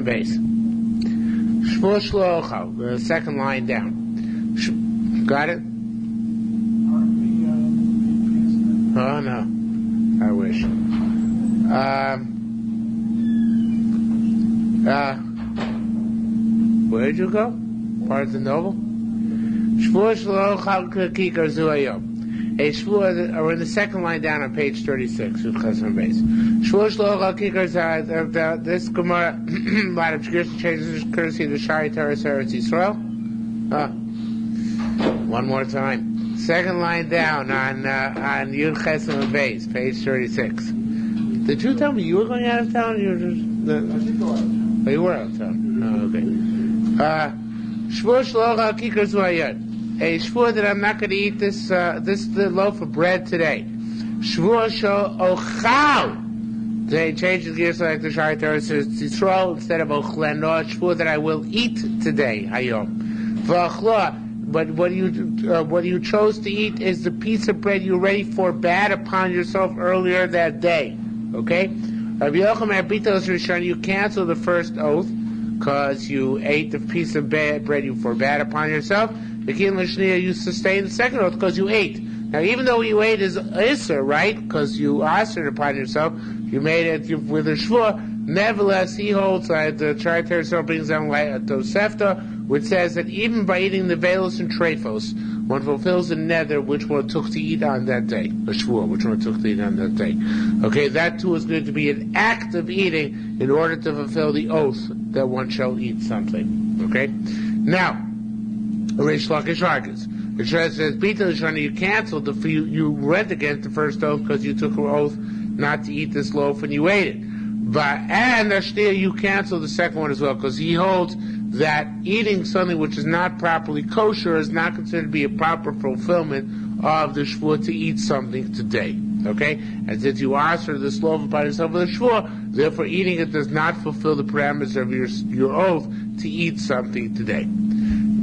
on base. Shvuah shelo ochal, the second line down. Got it? Oh no, I wish. Where'd you go? Part of the novel? Shvuah shelo ochal kikar zu hayom. A shvuah, or in the second line down on page 36, with Chesed base. Shvuah shelo ochal kikar zu hayom. This Gemara, a lot of changes courtesy of the Shari Teres Eretz Yisrael. One more time. Second line down on Yud Chesed base, page 36. Did you tell me you were going out of town? You were just, I did go out of town. Oh, you were out of town. Oh, okay. Shvuah shelo ochal kikar zu hayom. A shvuah that I'm not going to eat this loaf of bread today. Shvuah shelo ochal. They changed the gears like the Shari Teres Yisrael instead of ochleno. Shvuah that I will eat today. Hayom. V'achlo. But what you chose to eat is the piece of bread you already forbade upon yourself earlier that day. Okay? You cancel the first oath because you ate the piece of bread you forbade upon yourself. You sustain the second oath because you ate. Now, even though you ate is Isser, right? Because you asked upon yourself, you made it with a shvuah. Nevertheless, he holds that the Shari Teres brings down a Tosefta, which says that even by eating the velos and trephos, one fulfills the nether which one took to eat on that day. A shvuah, which one took to eat on that day. Okay, that too is going to be an act of eating in order to fulfill the oath that one shall eat something. Okay? Now, Rish Lakish argues. The Shara says, Bita Lashana, you canceled you went against the first oath because you took an oath not to eat this loaf and you ate it. And Ashtir, you cancel the second one as well, because he holds that eating something which is not properly kosher is not considered to be a proper fulfillment of the shvuah to eat something today. Okay? And since you asked for this loaf upon yourself with a shvuah, therefore eating it does not fulfill the parameters of your oath to eat something today.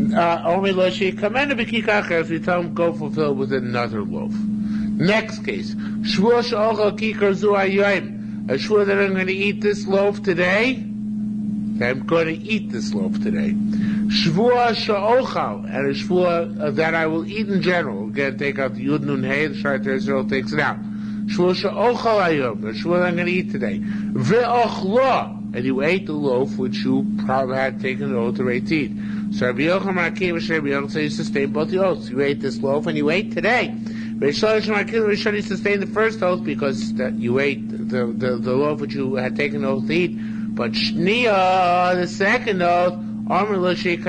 Only Loshi Kamena B'Kikach, we tell him go fulfill with another loaf. Next case. Shvuah she'ochal kikar zu hayom. A shvuah that I'm going to eat this loaf today. I'm going to eat this loaf today. Shvuah she'ochal, and a shvuah that I will eat in general. Again, take out the Yud Nun Hey, the Shari Teres takes it out. Shvuah she'ochal hayom, a shvuah that I'm going to eat today. Ve'ochlo, and you ate the loaf which you probably had taken an oath to eat. So Rabbi Yochanan says you sustained both the oaths. You ate this loaf and you ate today. You sustained the first oath because you ate the loaf which you had taken an oath to eat. But Shnia, the second oath, this is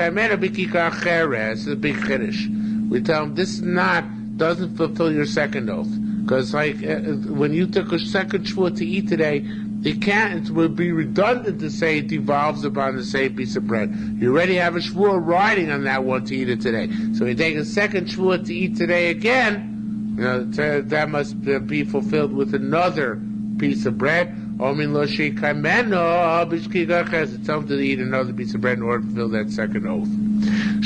a big chiddush. We tell him this doesn't fulfill your second oath. Because when you took a second shvuah to eat today, it would be redundant to say it devolves upon the same piece of bread. You already have a shvuah riding on that one to eat it today. So you take a second shvuah to eat today again, that must be fulfilled with another piece of bread. Tell them to eat another piece of bread in order to fulfill that second oath.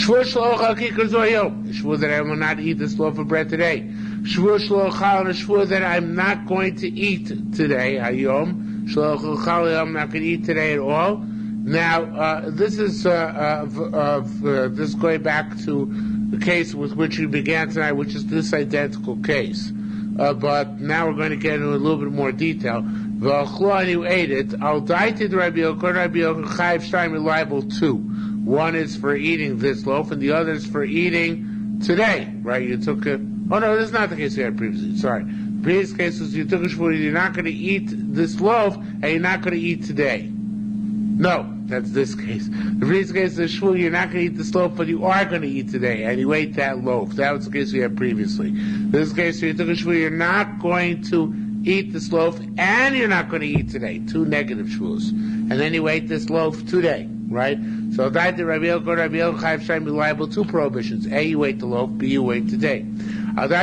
Shvuah that I will not eat this loaf of bread today. Shvuah that I'm not going to eat today. Hayom. I'm not going to eat today at all. Now, this is this going back to the case with which we began tonight, which is this identical case. But now we're going to get into a little bit more detail. And you ate it. I'll die to the Rabbi Yochanan Chayiv Shtayim reliable too. One is for eating this loaf, and the other is for eating today. Right? You took it. Oh no, this is not the case we had previously. Sorry. The previous case was you took a shvuah, you're not going to eat this loaf, and you're not going to eat today. No, that's this case. The previous case is shvuah, you're not going to eat this loaf, but you are going to eat today, and you ate that loaf. That was the case we had previously. This case, you took a shvuah, you're not going to eat this loaf, and you're not going to eat today. Two negative shvuahs. And then you ate this loaf today, right? So that the Rabbi Yochanan Chayiv Shtayim be liable to prohibitions. A, you ate the loaf. B, you ate today. You only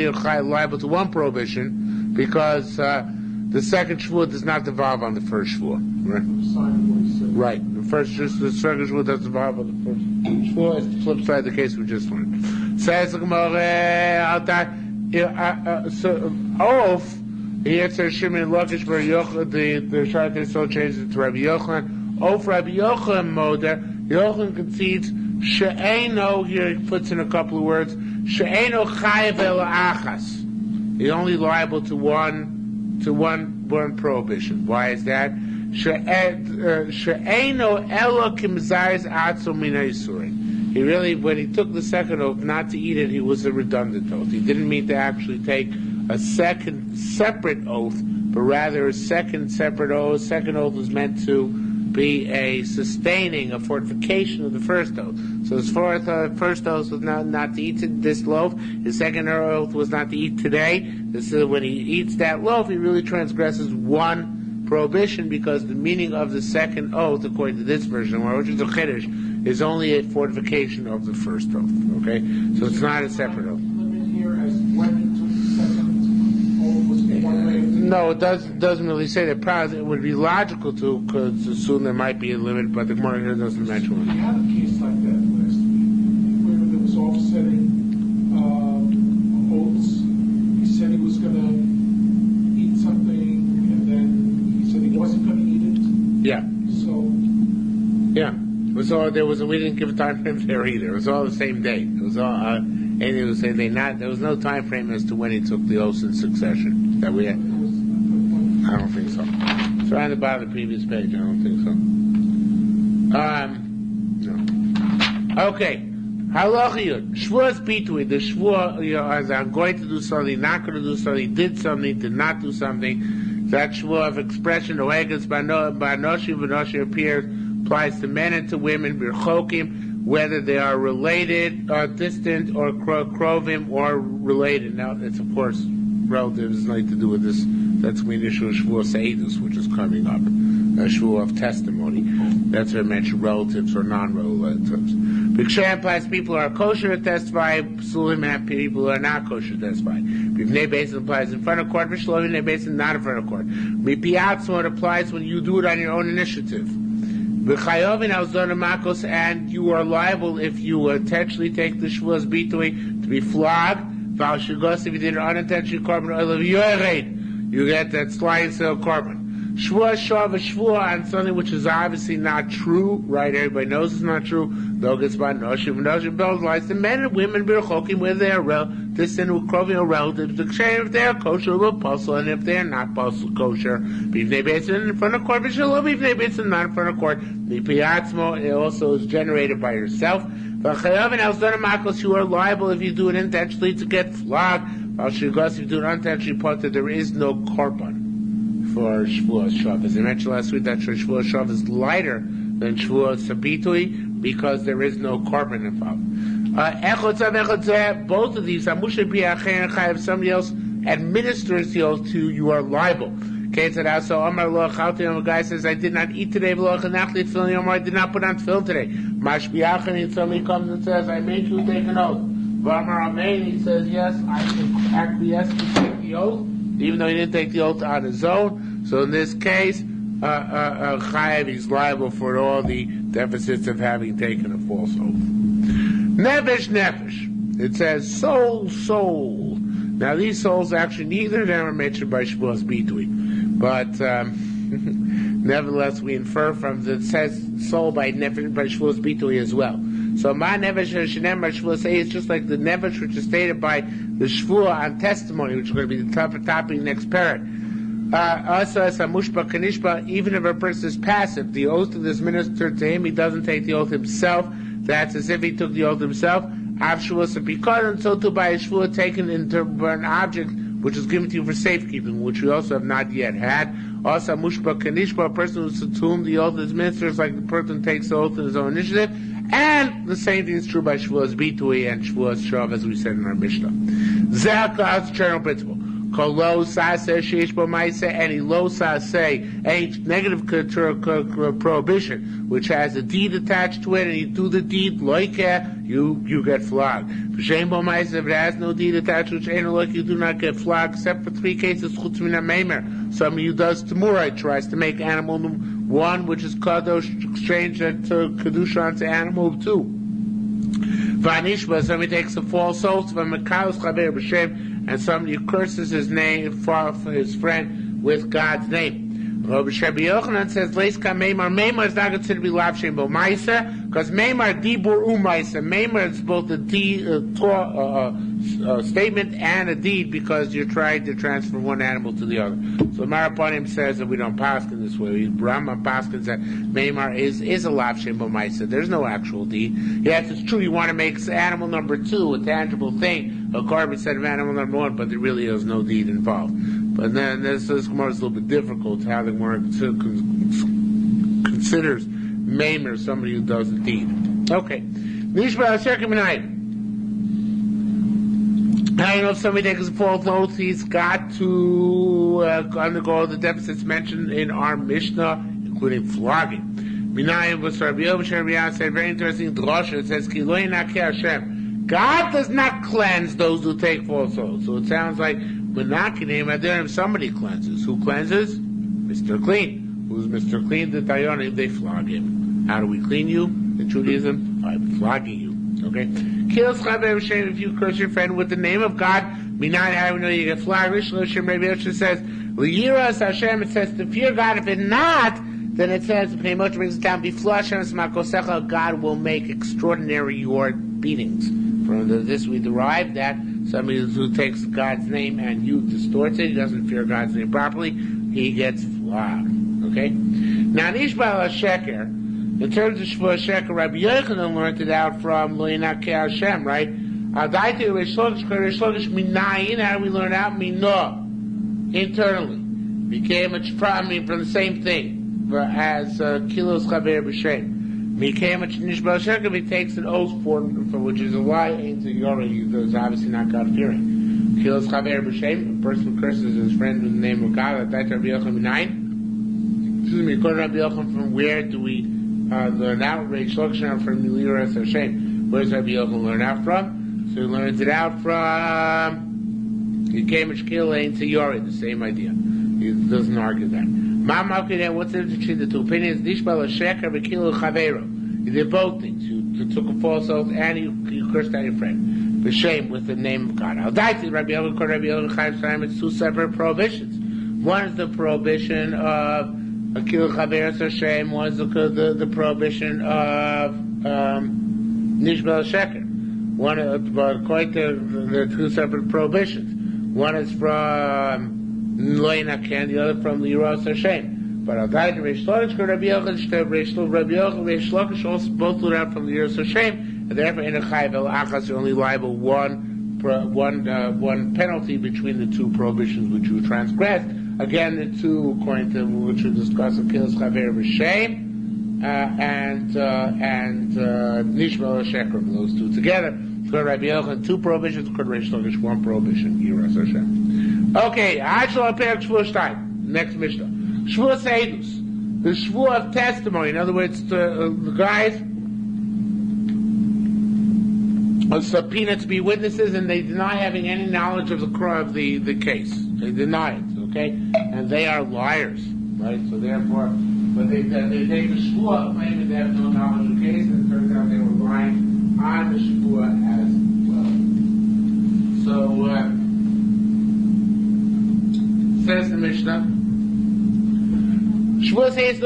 are liable to one prohibition because the second shvuah does not devolve on the first shvuah. Right. The second shvuah doesn't devolve on the first shvuah. It's the flip side of the case we just learned. Says the Gemara, oath The answer Shimon Lakish for Yochanan, the Shara still changes it to Rabbi Yochanan. Oh, for Rabbi Yochanan Moder, Yochanan concedes She'eno, here he puts in a couple of words, She'eno chayav el achas. He's only liable to one prohibition. Why is that? She'eno elo kimzayis atzo mina yisurin. He really, when he took the second oath not to eat it, he was a redundant oath. He didn't mean to actually take a second separate oath, but rather a second separate oath. Second oath was meant to be a sustaining, a fortification of the first oath. So his first oath was not to eat this loaf. His second oath was not to eat today. So when he eats that loaf, he really transgresses one prohibition, because the meaning of the second oath, according to this version, which is a chiddush, is only a fortification of the first oath. Okay, so it's not a separate oath. No, it doesn't really say that. Probably it would be logical to, because assume there might be a limit, but the Gemara here doesn't mention one. We had a case like that last week, where there was offsetting oaths. He said he was going to eat something, and then he said he wasn't going to eat it. Yeah. So. Yeah. It was all, we didn't give a time frame there either. It was all the same day. It was all, and it was saying there was no time frame as to when he took the oaths in succession that we had. I don't think so. It's right on the bottom of the previous page. I don't think so. No. Okay. Halachiyut. Shavuos bitui. The Shavuos, as I'm going to do something, not going to do something, did something, did not do something. That Shavuos of expression, Oegas Banoshim appears, applies to men and to women, Birchokim, whether they are related, or distant, or krovim, or related. Now, it's of course relative. It's nothing to do with this. That's when the issue of Shavuos Seidus, which is coming up, a Shavuos of testimony. That's where I mentioned relatives or non-relatives. B'kshay implies people who are kosher to testify, Psulim and people who are not kosher to testify. B'vnei Beis implies in front of court, V'shlo B'nei Beis not in front of court. B'piatzmo, it applies when you do it on your own initiative. B'chayovin al-zon makos, and you are liable if you intentionally take the Shavuos bitui to be flogged. V'al shigos, if you did an unintentional korban oil, you get that sliding sale korban. Shvuah shav, a shvuah on something which is obviously not true, right? Everybody knows it's not true. Though it's by noshim bells lies. The men and women birchokim, where they are distant or krovim or relatives. The kshem, if they are kosher, will puzzle, and if they are not puzzle kosher, b'ivnei beitzin in front of court, b'shalom b'ivnei beitzin not in front of court. The piatzmo, it also is generated by yourself. V'chayavin al-zon makos, you are liable if you do it intentionally to get flogged. If you do it unintentionally, that there is no korban for Shavuos Shav. As I mentioned last week, that Shavuos Shav is lighter than Shavuos Sabitui because there is no korban involved. Both of these, if somebody else administers the oath to you, you are liable. Okay, so a guy says, I did not eat today, I did not put on tefillin today. And somebody comes and says, I made you take an oath. He says, yes, I can acquiesce to take the oath, even though he didn't take the oath on his own. So in this case, Chayav is liable for all the deficits of having taken a false oath. Nefesh. It says soul. Now these souls, actually, neither of them are mentioned by Shavuos Bitui. But nevertheless, we infer from that it says soul by Shavuos Bitui as well. So my nefesh shenem by Shavuos is just like the nefesh which is stated by the Shavuos on testimony, which is going to be the topic next parak. Also, as a mushba kanishba, even if a person is passive, the oath is ministered to him, he doesn't take the oath himself. That's as if he took the oath himself. Av Shavuos because and so too by a Shavuos taken into an object which is given to you for safekeeping, which we also have not yet had. Also, mushba kanishba, a person to whom the oath is ministered, is like the person takes the oath in his own initiative. And the same thing is true by Shavuos Bitui and Shavuos Shav, as we said in our Mishnah. Zeh general principle. Kolo saseh sheish bo ma'aseh, any lo saseh, a negative prohibition, which has a deed attached to it, and you do the deed, loikeh, you get flogged. V'shein bo ma'aseh, if it has no deed attached, which ain't loik, you do not get flogged, except for 3 cases, chutz min ha'meimer. Somebody who does temurah, tries to make animal 1, which is kadosh, exchange that to kedusha onto animal 2. Vanishba, somebody takes a false oath, v'mekalos chaver b'shem, and somebody curses his name for his friend with God's name. Rabbi Yochanan says, Leiska Meimar. Meimar is not considered to be Lav Shem Bo Maisa, because Meimar Dibur Umaisa. Meimar is both a statement and a deed, because you're trying to transfer one animal to the other. So Maraponim says that we don't paskin this way. Brahma paskins that Meimar is a Lav Shem Bo Maisa. There's no actual deed. Yes, it's true, you want to make animal number 2 a tangible thing, a carbon instead of animal number 1, but there really is no deed involved. But then this Gemara is a little bit difficult, how the Gemara considers Maimer somebody who does the deed. Okay. Nishba Sheker Minayim. Now you know if somebody takes a false oath, he's got to undergo the deficits mentioned in our Mishnah, including flogging. Minayim was Rabbi Yochanan said, very interesting drasha. It says, Ki lo yinakeh Hashem. God does not cleanse those who take false oaths. So it sounds like somebody cleanses. Who cleanses? Mr. Clean. Who's Mr. Clean? The Dayanim, they flog him. How do we clean you? In Judaism, by flogging you. Okay? Kills Chaver Hashem if you curse your friend with the name of God. Minai, how do we know you get flogged? Rishon Hashem Rabbi Yochanan says, L'yiras Hashem, it says to fear God. If it's not, then it says, Pnei brings it down, Biflo Hashem Smakosecha, God will make extraordinary your beatings. From this we derive that somebody who takes God's name and you distorts it, he doesn't fear God's name properly, he gets flogged. Okay? Now, Nishbal HaSheker, in terms of Shvuah HaSheker, Rabbi Yochanan learned it out from Lo Yinakeh Hashem, right? Adaiti Reish Lakish Minayin, how do we learn out? Mino, internally. Became from the same thing, as Kilos Chaver B'Shem. He takes an oath for which is a lie into Yori. He's obviously not God fearing. Kills Chaver B'Shem, a person curses his friend with the name of God. Excuse me, according to Rabbi Yochanan, from where do we learn out? Reish Lakish from Liras Hashem. Where does Rabbi Yochanan learn out from? So he learns it out from Yikemich Kil into Yori, the same idea. He doesn't argue that. What's the difference between the two opinions? Nishbal Sheker v'kilu Chavero. You did both things. You took a false oath and you cursed out your friend. B'Shem, with the name of God. Al-Daiti, Rabbi Yochanan, it's two separate prohibitions. One is the prohibition of Akilu Chavero Hashem. One is the prohibition of Nishbal Sheker. One, according to the two separate prohibitions. One is from Lo Yinakeh, and the other from the Yeros Hashem. But I'll die to Reish Lakish, Rabbi Yochanan, Reish Lakish also both learn out from the Yeros Hashem, and therefore in a Chayav El Achas you're only liable one penalty between the two prohibitions which you transgressed. Again, the two, according to which we discussed, Kilos Chaver B'Shem and Nishbal HaSheker, those two together. For Rabbi Yochanan, two prohibitions. For Reish Lakish, one prohibition. Yeros Hashem. Okay, next Mishnah. Shavuos Eidus, the Shavuot of testimony. In other words, the guys are subpoenaed to be witnesses, and they deny having any knowledge of the case. They deny it, okay? And they are liars, right? So therefore, but they take the Shavuot claiming they have no knowledge of the case, and it turns out they were lying on the Shavuot as well. So, says the Mishnah, Shavuos says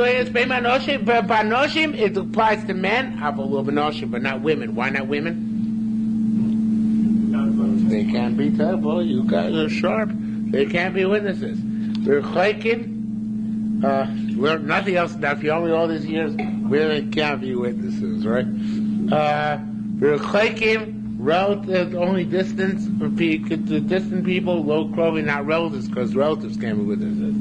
it applies to men, but not women. Why not women? They can't be terrible. You guys are sharp. They can't be witnesses. We're chaykin. Learned nothing else. Now, if you only all these years, women can't be witnesses, right? We're chaykin. Relative, only distance for distant people, low clothing, not relatives, because relatives can't be witnesses.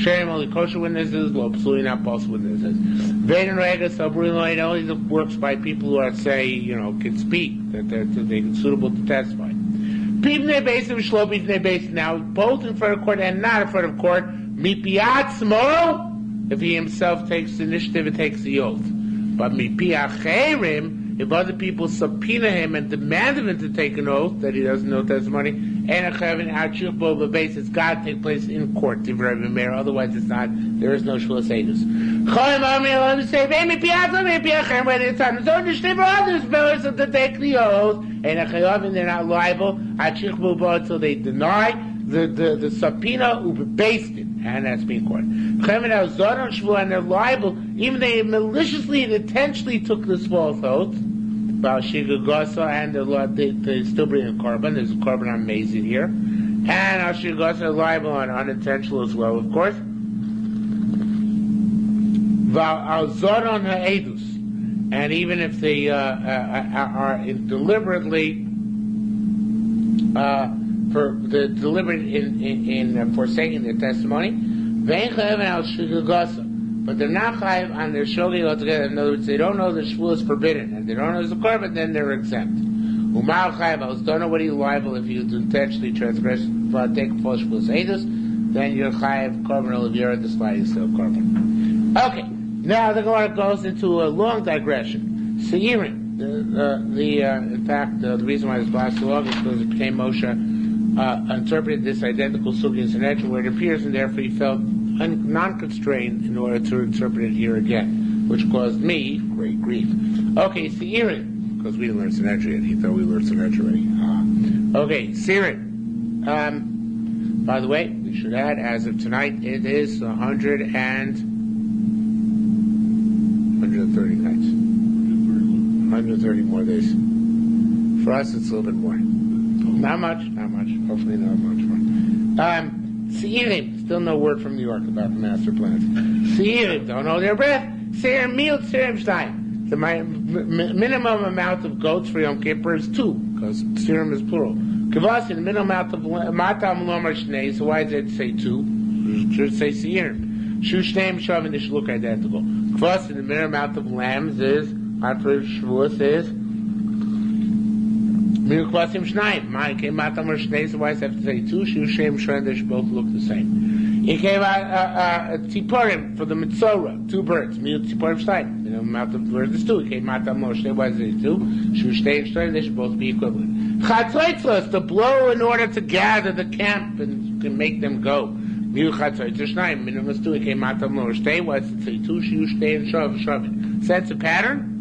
Shem, only kosher witnesses, low psuli, not false witnesses. Vein and Rega, Sabrin, only works by people who are, say, can speak, that they're suitable to testify. Pibnei Beis, Shlo Pibnei Beis, now, both in front of court and not in front of court, Mipiat Smo, if he himself takes the initiative and takes the oath. But Mipiat Cherim, if other people subpoena him and demand of him to take an oath that he doesn't know testimony, it's got to take place in court. Otherwise, it's not. There is no Shavuos Eidus. Let me say, when it's on its own, the others, fellows of the take the oath, and they're not liable, until they deny the subpoena based it, and that's being caught. And they're liable, even they maliciously and intentionally took this false oath. About Shigagasa, and they still bring a carbon. There's a carbon on Mazid here. And Shigagasa are liable on unintentional as well, of course. Al-Zoron ha'edus. And even if they are deliberately deliberate in forsaking their testimony, but they're not chayiv on their shogeg altogether. In other words, they don't know the shvuah is forbidden, and they don't know there's a korban, then they're exempt. Umal chayiv, I don't know what he's liable if you intentionally transgress, take a false shvuah edus, then you're chayiv korban olivira, despite still korban. Okay, now the Gemara goes into a long digression. Seirin, in fact, the reason why this lasts so long is because it became Moshe interpreted this identical sugi in Sanhedrin where it appears, and therefore he felt non-constrained in order to interpret it here again, which caused me great grief. Okay, Seirin, because we didn't learn Sanhedrin, he thought we learned Sanhedrin already. Okay, Seirin. By the way, we should add, as of tonight, it is 130 nights. 130 more days. For us, it's a little bit more. Not much. Hopefully not much more. Seirim, still no word from New York about the master plans. Seirim, don't hold their breath. Seirim meal, Seirim stein. The minimum amount of goats for Yom Kippur is 2, because Seirim is plural. Kavasi, the minimum amount of matam lomar shnei, so why did it say 2? It should say Seirim. Shu shneim shavin, they should look identical. Kavasi, the minimum amount of lambs is, after Shavuos is, Minu Kvasim Shnayim. Mine came out on Shnei, so why does it have to say 2? Shu Shem Shren, they should both look the same. He came out Tipurim for the Mitzorah, 2 birds. Minu Tipurim Shnayim. You know, amount of birds is 2. He came out on Shnei, why does it say 2? Shu Shnei and Shren, they should both be equivalent. Chatzaitzos, to blow in order to gather the camp and to make them go. Minu Chatzaitzos Shnayim. Minu was 2. He came out on Shnei, why does it say 2? Shu Shnei and Shavin. Sense a pattern?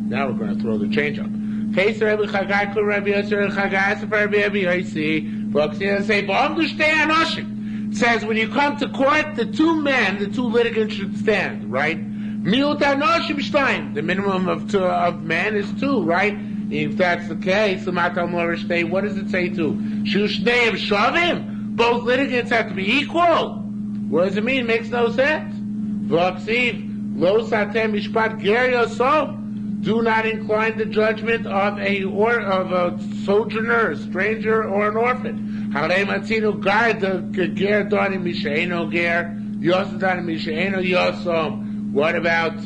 Now we're going to throw the change up. Say, say, say, it says when you come to court, the 2 litigants should stand, right? The minimum of men is 2, right? If that's the case, what does it say 2? Both litigants have to be equal. What does it mean? It makes no sense. Do not incline the judgment of a sojourner, a stranger, or an orphan. What about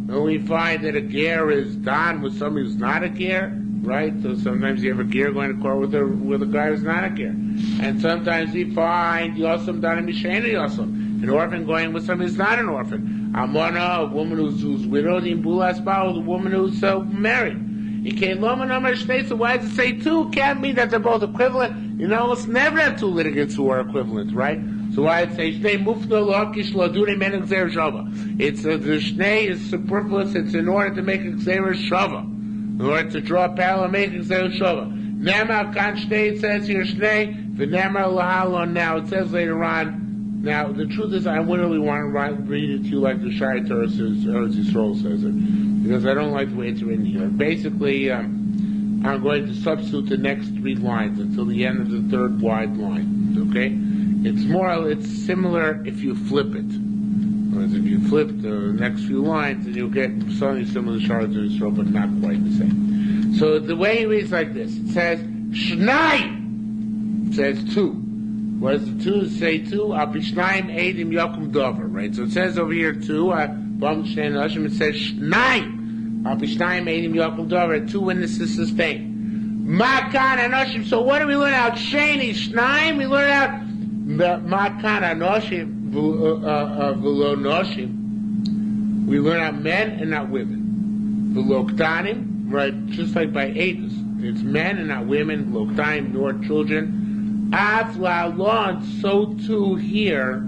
when we find that a ger is done with somebody who's not a ger, right? So sometimes you have a ger going to court with a guy who's not a ger, and sometimes we find yosam done misheino yosam, an orphan going with somebody who's not an orphan. Amona, a woman who's widowed, in bulas ba'al, a woman who's married. You can't loma number shnei, so why does it say 2? Can't mean that they're both equivalent. You know, almost never have 2 litigants who are equivalent, right? So why does it say shnei mufno lokish lodure men exer shava? It's the shnei is superfluous. It's in order to make exer shava, in order to draw a parallel and make exer shava. Nema kan shnei, it says here shnei v'nema lahalon. Now it says later on. Now, the truth is, I wouldn't really want to read it to you like the Shai Torah says, Eretz Yisrael says it, because I don't like the way it's written here. Basically, I'm going to substitute the next 3 lines until the end of the 3rd wide line, okay? It's similar if you flip it. Whereas if you flip the next few lines, then you'll get something similar to Shai Torah, but not quite the same. So the way he reads like this, it says, Shnai! It says 2. What does the 2 say 2? Abishnaim Eidim Yokum Dover, right? So it says over here 2, it says Shnaim. Abishnaim Eidim Yokum Dover, 2 witnesses sustained. Makan Anoshim. So what do we learn out? Sheni Shnaim, we learn out Makan Anoshim, V'lo Noshim. We learn out men and not women. V'lo Ktanim, right? Just like by Eidos. It's men and not women, V'lo Ktanim, nor children. So too here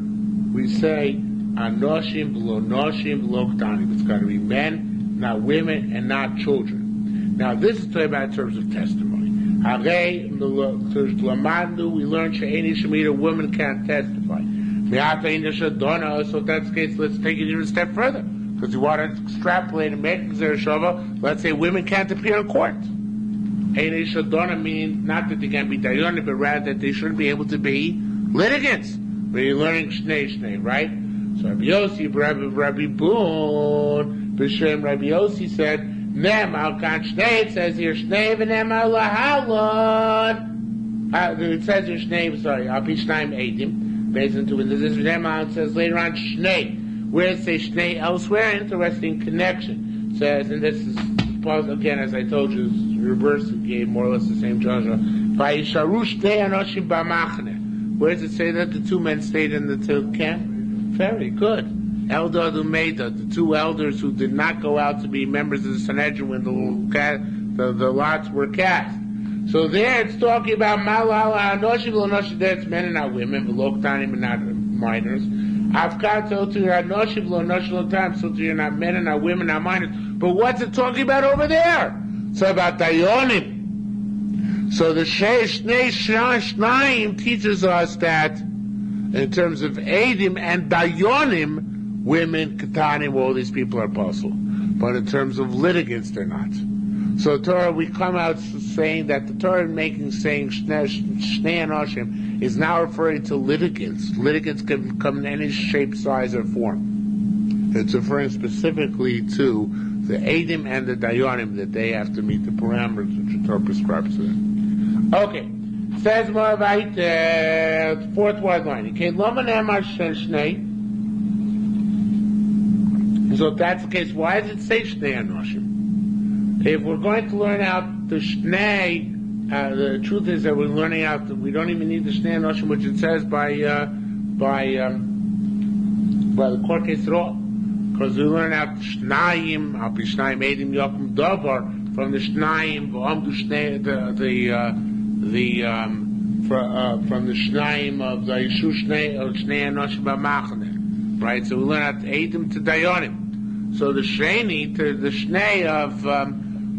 we say anoshim v'lo noshim v'lo ktanim. It's got to be men, not women, and not children. Now, this is talking about in terms of testimony. We learned she'eni shemita, women can't testify. So if that's the case, let's take it even a step further. Because you want to extrapolate and make it, let's say women can't appear in court. Eini shadona means not that they can't be dayanim, but rather that they shouldn't be able to be litigants. When you're learning shnei, right? So Rabbi Yossi, Rabbi Boon, B'Shem Rabbi Yossi said, Nem al kan shnei, it says here shnei v'nem al lahalon. It says here shnei, sorry, al pi shnaim eidim, based on two witnesses. V'nem al, it says later on shnei. Where it says shnei elsewhere, interesting connection. It says, and this is, again, as I told you, it's reverse, it gave more or less the same Joshua. V'yisharu shnei anoshim b'machne. Where does it say that the two men stayed in the camp? Very good. Eldad Umeida, the two elders who did not go out to be members of the Sanhedrin when the lots were cast. So there it's talking about Malala Anoshim V'Anoshim, that's men and not women, V'Loktanim and not minors. Avkato to Anoshim V'Anoshim V'Loktanim, so to you're not men and not women, not minors. But what's it talking about over there? It's about Dayonim. So the Shnei Shnayim teaches us that in terms of Eidim and Dayonim, women, Ketanim, all these people are possible. But in terms of litigants, they're not. So Torah, we come out saying that the Torah saying Shnei Anoshim is now referring to litigants. Litigants can come in any shape, size, or form. It's referring specifically to the Eidim and the Dayonim, that they have to meet the parameters which the Torah prescribes to them. Okay. Says more about the fourth word line. So if that's the case, why does it say Shnei Anoshim? If we're going to learn out the Shnei, the truth is that we're learning out that we don't even need the Shnei Anoshim, which it says by the court case at all. Because we learn out Shnayim, Al Pi Shnayim Eidim Yokum Davar, from the Shnayim, from the Shnayim of the Yishu Shnei Anoshim B'Machane. Right? So we learn out Eidim to Dayonim. So the Sheni to the Shnei of,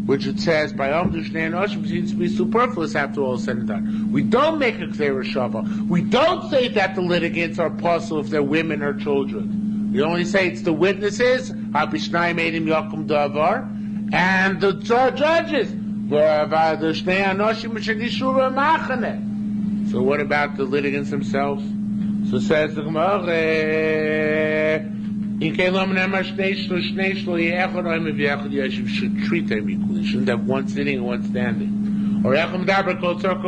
which it says, by Amdu Shnei Anoshim, seems to be superfluous after all said and done. We don't make a Kseira Shava. We don't say that the litigants are possible if they're women or children. We only say it's the witnesses, Abishnai Eidim Yakum Davar, and the judges. So what about the litigants themselves? So says the Gemara, should treat them equally. Shouldn't have one sitting and one standing. Or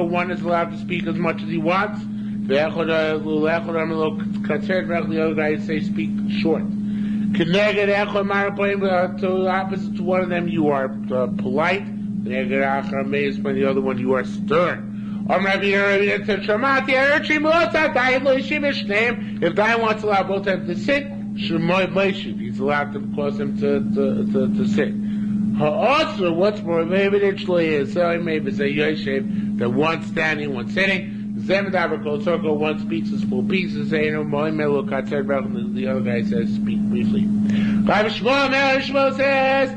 one is allowed to speak as much as he wants. The other guy say speak short. To opposite to one of them you are polite. The other one you are stern. If Dayan wants to allow both of them to sit, he's allowed to cause them to sit. Also, what's more, maybe is maybe say that one standing, one sitting. One speaks as full pieces, the other guy says speak briefly. Shmuel says,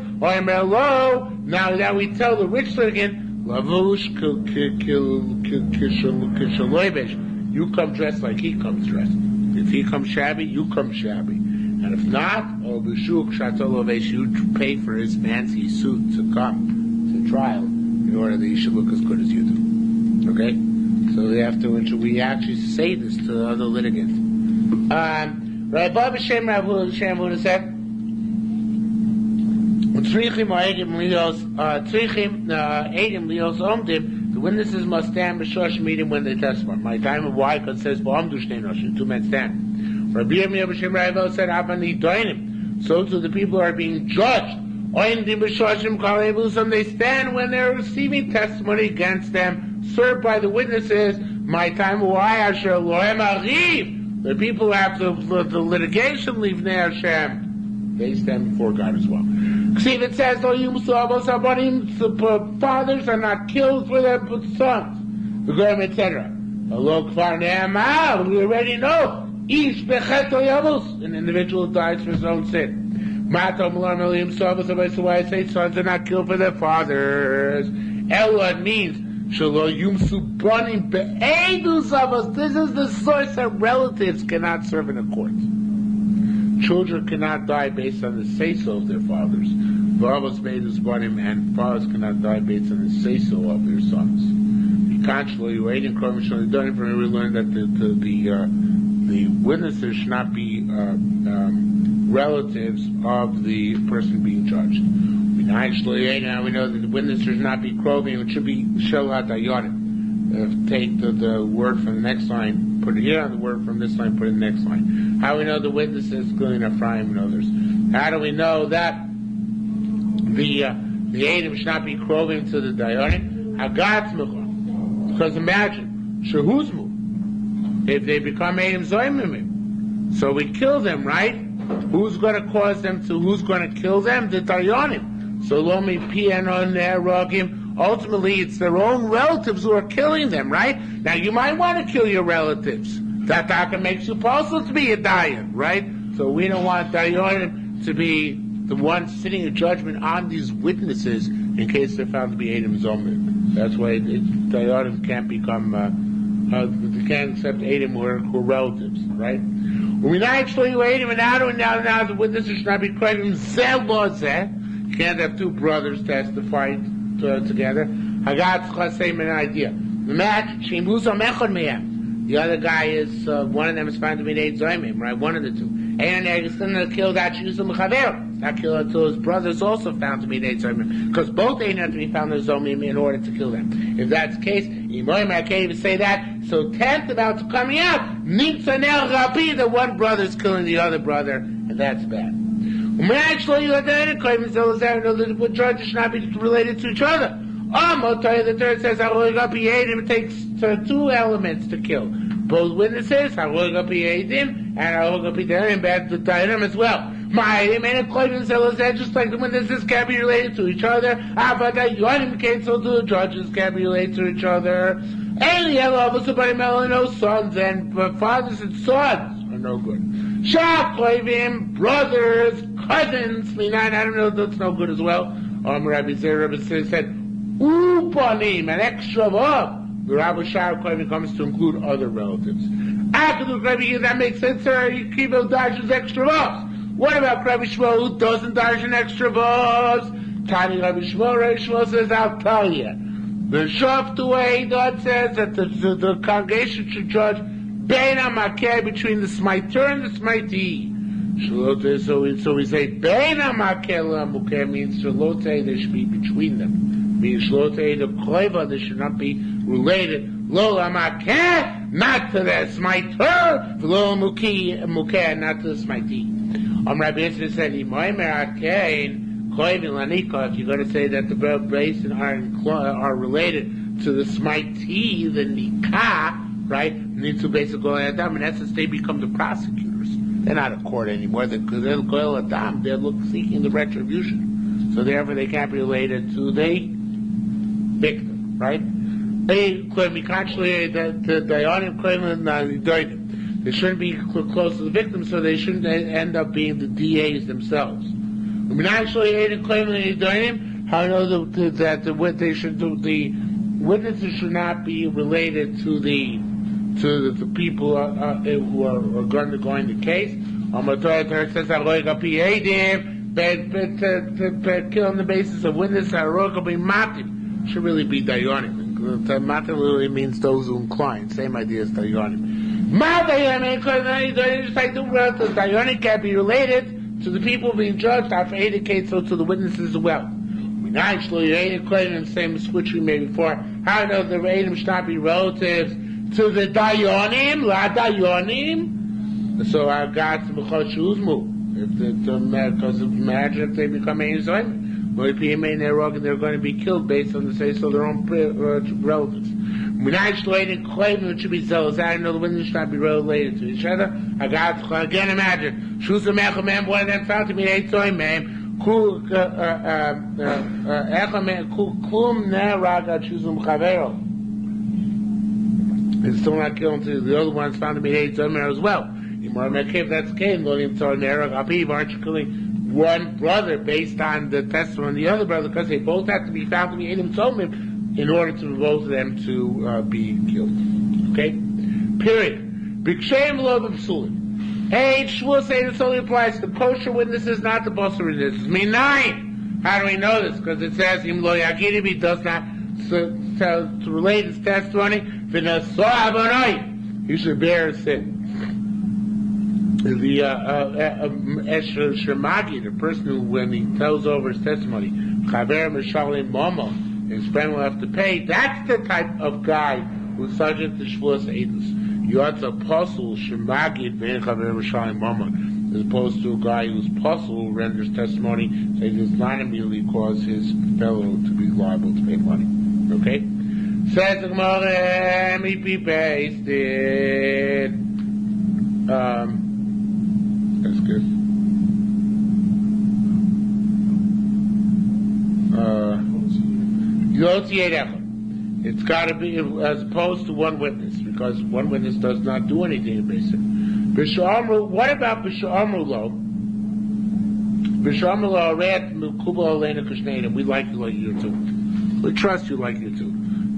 now that we tell the rich litigant, you come dressed like he comes dressed. If he comes shabby, you come shabby. And if not, you pay for his fancy suit to come to trial in order that he should look as good as you do. Okay? So we actually say this to the other litigants. Rabbi B'Shem Shavuos said, the witnesses must stand b'shosh meeting when they testify. My time of why? Because it says, two men stand. Rabbi B'Shem Shavuos said, so to the people who are being judged. They stand when they're receiving testimony against them, served by the witnesses. My time why the people who have the litigation leave near Hashem, they stand before God as well. See, it says, the fathers are not killed for their sons, etc. We already know. Ish becheto yavos, an individual dies for his own sin. Matom l'amilim savos, so why I say sons are not killed for their fathers. Elad means, shalo yumsu banim be'edu savos. This is the source that relatives cannot serve in a court. Children cannot die based on the say-so of their fathers. Vavos be'edus banim, and fathers cannot die based on the say-so of their sons. Consciously, waiting, we learned that the witnesses should not be relatives of the person being judged. Now we know that the witnesses should not be krovim, it should be shelat ayonim. Take the word from the next line, put it here, and the word from this line, put it in the next line. How do we know the witnesses, including Ephraim and others? How do we know that the Adam should not be krovim to the dayanim? Hagatz mechor. Because imagine, shehuzmu, if they become Adam zoymimim, so we kill them, right? Who's going to cause them to? Who's going to kill them? The dayanim. So lomi pianon nerogim. Ultimately, it's their own relatives who are killing them, right? Now, you might want to kill your relatives. That taka makes you possible to be a dayan, right? So we don't want dayanim to be the ones sitting a judgment on these witnesses in case they're found to be Adam zomim. That's why dayanim can't become. They can't accept Adam who are relatives, right? We not actually Adam and now the witnesses should not be craving zelozeh. You can't have two brothers testify together. Hagat same idea. The other guy is one of them is found to be Neid Zoimim, right? One of the two. And he's going to kill that Shusam Chaver. That kill until his brothers also found to be Neid Zoimim, because both ain't have to be found as Zomim in order to kill them. If that's the case, I can't even say that. So 10th about to coming out, Nitzanel Rabi, the one brother's killing the other brother, and that's bad. The judges should not be related to each other. The third says it takes two elements to kill. Both witnesses, and bad the Tairim as well. Just like the witnesses can be related to each other, so the judges can be related to each other. And no sons, and fathers and sons are no good. Brothers, cousins, I don't know, that's no good as well. Rabbi Zera said, Upanim, an extra of. The Rabbi Shah comes to include other relatives. After the Rabbi, that makes sense, sir. You keep those dashes extra vos. What about Rabbi Shmuel, who doesn't dash an extra vos? Tani Rabbi Shmuel says, I'll tell you. The Shoftu Eidot says that the congregation should judge Beina Makeh, between the smiter and the smitee. So we say Beina Makeh Mukeh means Shalote, there should be between them. Means Shalote the Kleva, they should not be related. Lola Makeh, not to the smiter. Lola Mukeh, not to the smitee. Rabbi Yisrael said, if you're going to say that the Basin are related to the smitee, the Nikah, right? Need to basically go Adam. In essence, they become the prosecutors. They're not a court anymore. They're Goel Adam. They're seeking the retribution. So therefore, they can't be related to the victim, right? They could be consciously the Dayanim claiming they shouldn't be close to the victim, so they shouldn't end up being the DAs themselves. Actually, how I know that the witnesses should not be related to the people who are going to go in the case. It says kill on the basis of witness. Should really be dayanim. Matim literally means those who incline. Same idea as dayanim. Just like the dayanim can be related to the people being judged. After indicates so to the witnesses as well. We actually claiming the same switch we made before. How know the Radim should not be relatives to the Dayanim, La Dayanim. So I got to B'chol Shuzmu. Because imagine if they become Einzoim, they're going to be killed based on the say so their own relatives. We actually claim it should be zealous. I know the witnesses should not be related to each other. I got to again imagine. Shuzam Echamem, one of them found to be Eitzoim Mem. Klum Neraga Shuzam Chavero. It's still not killed until the other ones found to be Eitzoim as well. If that's Cain, aren't you killing one brother based on the testimony of the other brother? Because they both have to be found to be Eidim Tzomim in order for both of them to be killed. Okay? Period. B'kshem lo b'psulim. Hey, Shavuos Eidus only applies to kosher witnesses, not to basar witnesses. Meaning, how do we know this? Because it says, Im lo yagidim, he does not to relate his testimony, v'naso avonoi, he should bear his sin. The Shemagi, the person who, when he tells over his testimony, Chaver Mishalim Momo, his friend will have to pay, that's the type of guy who's subject to Shavuos Eidus. You are the apostle, Shemagi, Chaver Mishalim Momo, as opposed to a guy who's apostle who renders testimony, so he does not immediately cause his fellow to be liable to pay money. Okay? Says the Gemara, be based that's good. It's got to be as opposed to one witness, because one witness does not do anything in basic. What about B'Shamru Lo? B'Shamru Lo Aret Mukubal Elena Kushnein. We like you like you too. We trust you like you too.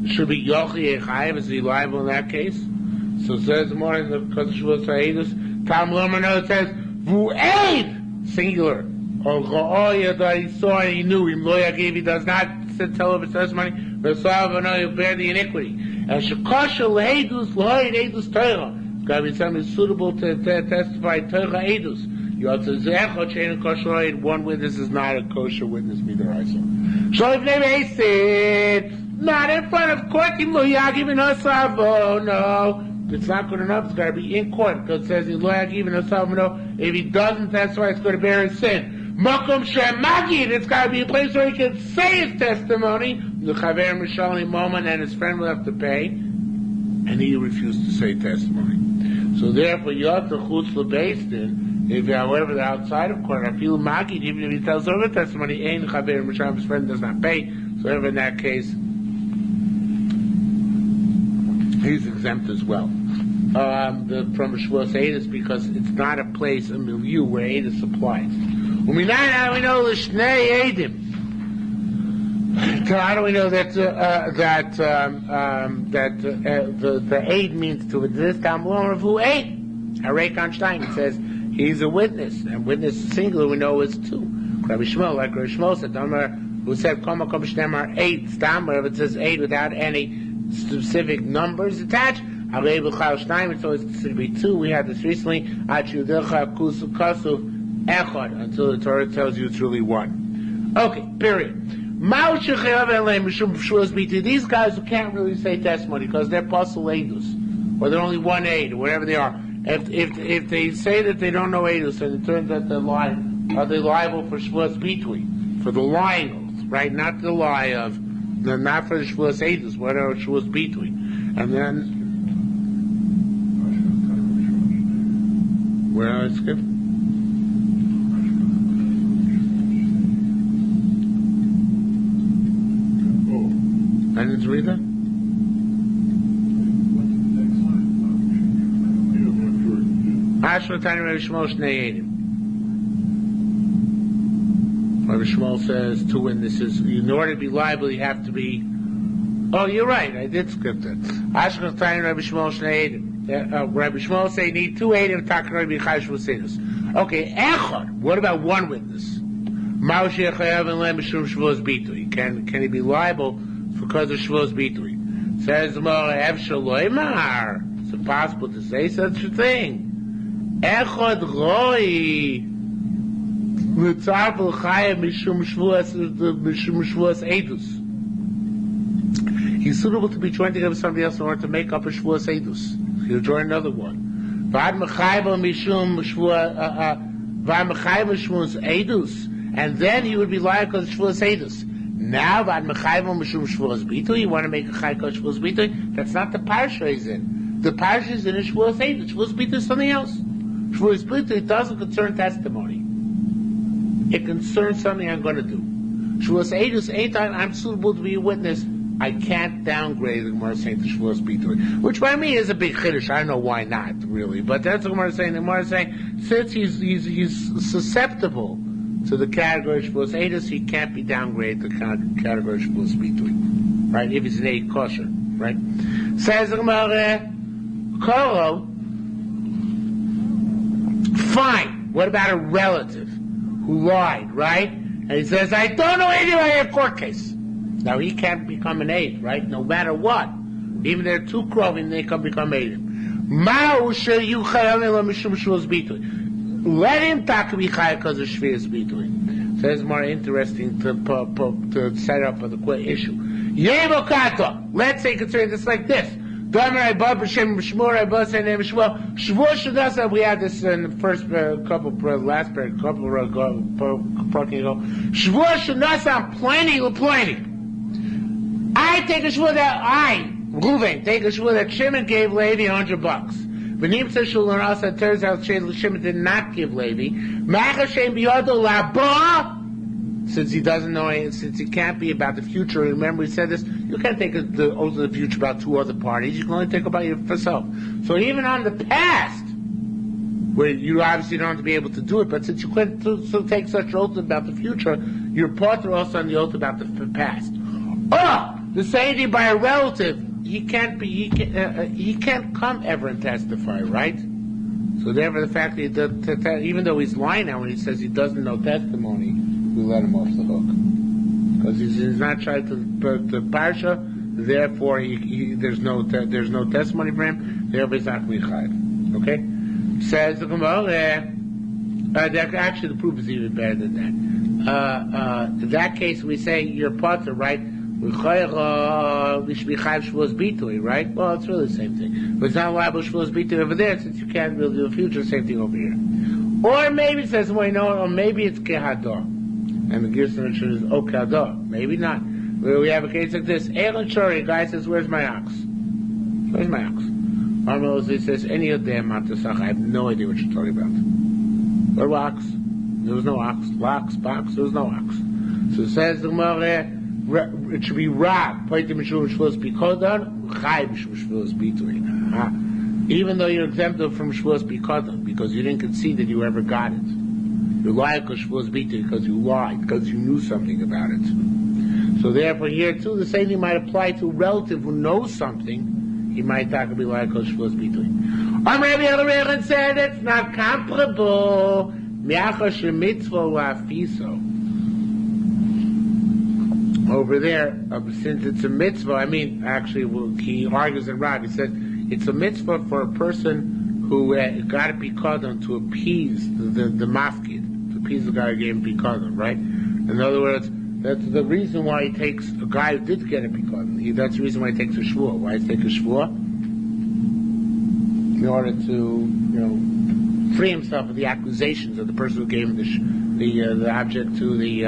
Should be Yochi Echayev, is he liable in that case? So it says more in the Shavuos Eidus. Tam Lomano says Vu'ed singular. Or Go'oya that he saw and he knew him. Loya gave he does not tell of his testimony. V'Savanoy bear the iniquity. And Shekosha Leidus Loy Eidus Torah. It's got to be something suitable to testify Torah Eidus. You have to Zechot Shein Kosher. One witness is not a kosher witness. Midaraisa. Shalif Neve said. Not in front of court. No. It's not good enough. It's got to be in court, because it says if he doesn't, that's why it's going to bear his sin. Makom shemagid. It's got to be a place where he can say his testimony. The chaver mishalim moment, and his friend will have to pay, and he refused to say testimony. So therefore, you have to chutz lebeisdin. If, however, they're outside of court, I feel magid, even if he tells over testimony, ein chaver mishalim, his friend does not pay. So therefore, in that case, he's exempt as well. From Shavuos Eidus, because it's not a place, a milieu where Eidus applies. How do we know the Shnei Eidim? How do we know that the Eid means to exist? Who Eid? Harei Kanstein, it says he's a witness, and witness singular we know is two. Rabbi Shmuel, like Rabbi Shmuel said, who said Koma Kom Shnemar Eid Stam, wherever it says Eid without any specific numbers attached. It's always to be two. We had this recently. Until the Torah tells you it's really one. Okay, period. These guys who can't really say testimony because they're pasul eidus, or they're only one aid, or whatever they are. If they say that they don't know eidus and it turns out they're lying, are they liable for Shavuos Bitui? For the lying oath, right? Not the lie of, not for the Shavuos eidus, whatever Shavuos Bitui. And then, where I skip? I didn't read that? Ashmatani Rabbi Shmuel Shnei Eidim. Rabbi Shmuel says two witnesses. In order to be liable, you have to be. Oh, you're right. I did skip that. Ashmatani Rabbi Shmuel Shnei Eidim. Rabbi Shmuel say you need two Eidim. Takan Rabbi Chayish V'Sedus. Okay, Echad. What about one witness? Ma'osheh Chayav and Lem B'Shum Shavuos Bitui. Can he be liable because of Shavuos Bitui? Says the Gemara, Efshaloimar. Is it possible to say such a thing? Echad Roi Mitzarvel Chayav Mishum Shavuos Eidus. He's suitable to be joined together with somebody else in order to make up a Shavuos Eidus. He'll join another one. Vad Mechayva Mishum Shavuos Eidus, and then he would be liable because Shavuos Eidus. Now, Vad Mechayva Mishum Shavuos Bitui, you want to make a Chay because Shavuos Bitui? That's not the parsha he's in. The parsha is in a Shavuos Eidus. Shavuos Bitui is something else. Shavuos Bitui doesn't concern testimony. It concerns something I'm going to do. Shavuos Eidus, anytime I'm suitable to be a witness, I can't downgrade the Gemara saying to Shavuos Bitui, which by me is a big chiddush. I don't know why not, really, but that's what the Gemara is saying. The Gemara is saying since he's susceptible to the category of Shavuos Eidos, he can't be downgraded to the category of Shavuos Bitui, right? If he's an Eid kosher, right? Says the Gemara, Koro, fine. What about a relative who lied, right? And he says, I don't know anything about a court case. Now he can't become an aid, right? No matter what. Even if they're too krovim, they can become aid. Let him talk to be chai because of shvius bitui. So it's more interesting to set up the issue. Let's say consider this like this. We had this in the first last pair, talking ago. Shavuos shenasa plenty. I take a shvuah that Ruven, take a shvuah that Shimon gave Levi $100. Benim says Shulon turns out Shimon did not give Levi. Machashem biyado laba. Since he doesn't know, since he can't be about the future. Remember, we said this. You can't take the oath of the future about two other parties. You can only take about yourself. So even on the past, where you obviously don't have to be able to do it, but since you couldn't take such oath about the future, you're part also on the oath about the past. The same thing by a relative. He can't come ever and testify, right? So therefore, the fact that even though he's lying now when he says he doesn't know testimony, we let him off the hook because he's not trying to parsha. Therefore, there's no testimony for him. Therefore, he's not going to be chayav. Okay, says the Gemara. Actually, the proof is even better than that. In that case, we say you're potter, right? Right? Well, it's really the same thing. But it's not liable Shavuos Bitui over there since you can't really do the future. Same thing over here. Or maybe it says, well, you know, or maybe it's Kehador. And the Gerson is Okador. Maybe not. We have a case like this. Elon Shori, a guy says, where's my ox? Where's my ox? Armel says, any of them, Matasach, I have no idea what you're talking about. Where was ox? There was no ox. Box, there was no ox. So it says the Gemara, it should be Rab. Even though you're exempted from Shavuos Bikodan, because you didn't concede that you ever got it. You lied because Shavuos Bitui, because you lied, because you knew something about it. So therefore here too, the same thing might apply to a relative who knows something. He might talk about lied because Shavuos Bitui. Or maybe Elrechon said it's not comparable. Over there, since it's a mitzvah, he argues in Rab. He said it's a mitzvah for a person who got to be kadon to appease the mafkid, to appease the guy who gave him pikadon, right? In other words, that's the reason why he takes a guy who did get a pikadon. That's the reason why he takes a shvuah. Why he takes a shvuah? In order to, free himself of the accusations of the person who gave him the object to the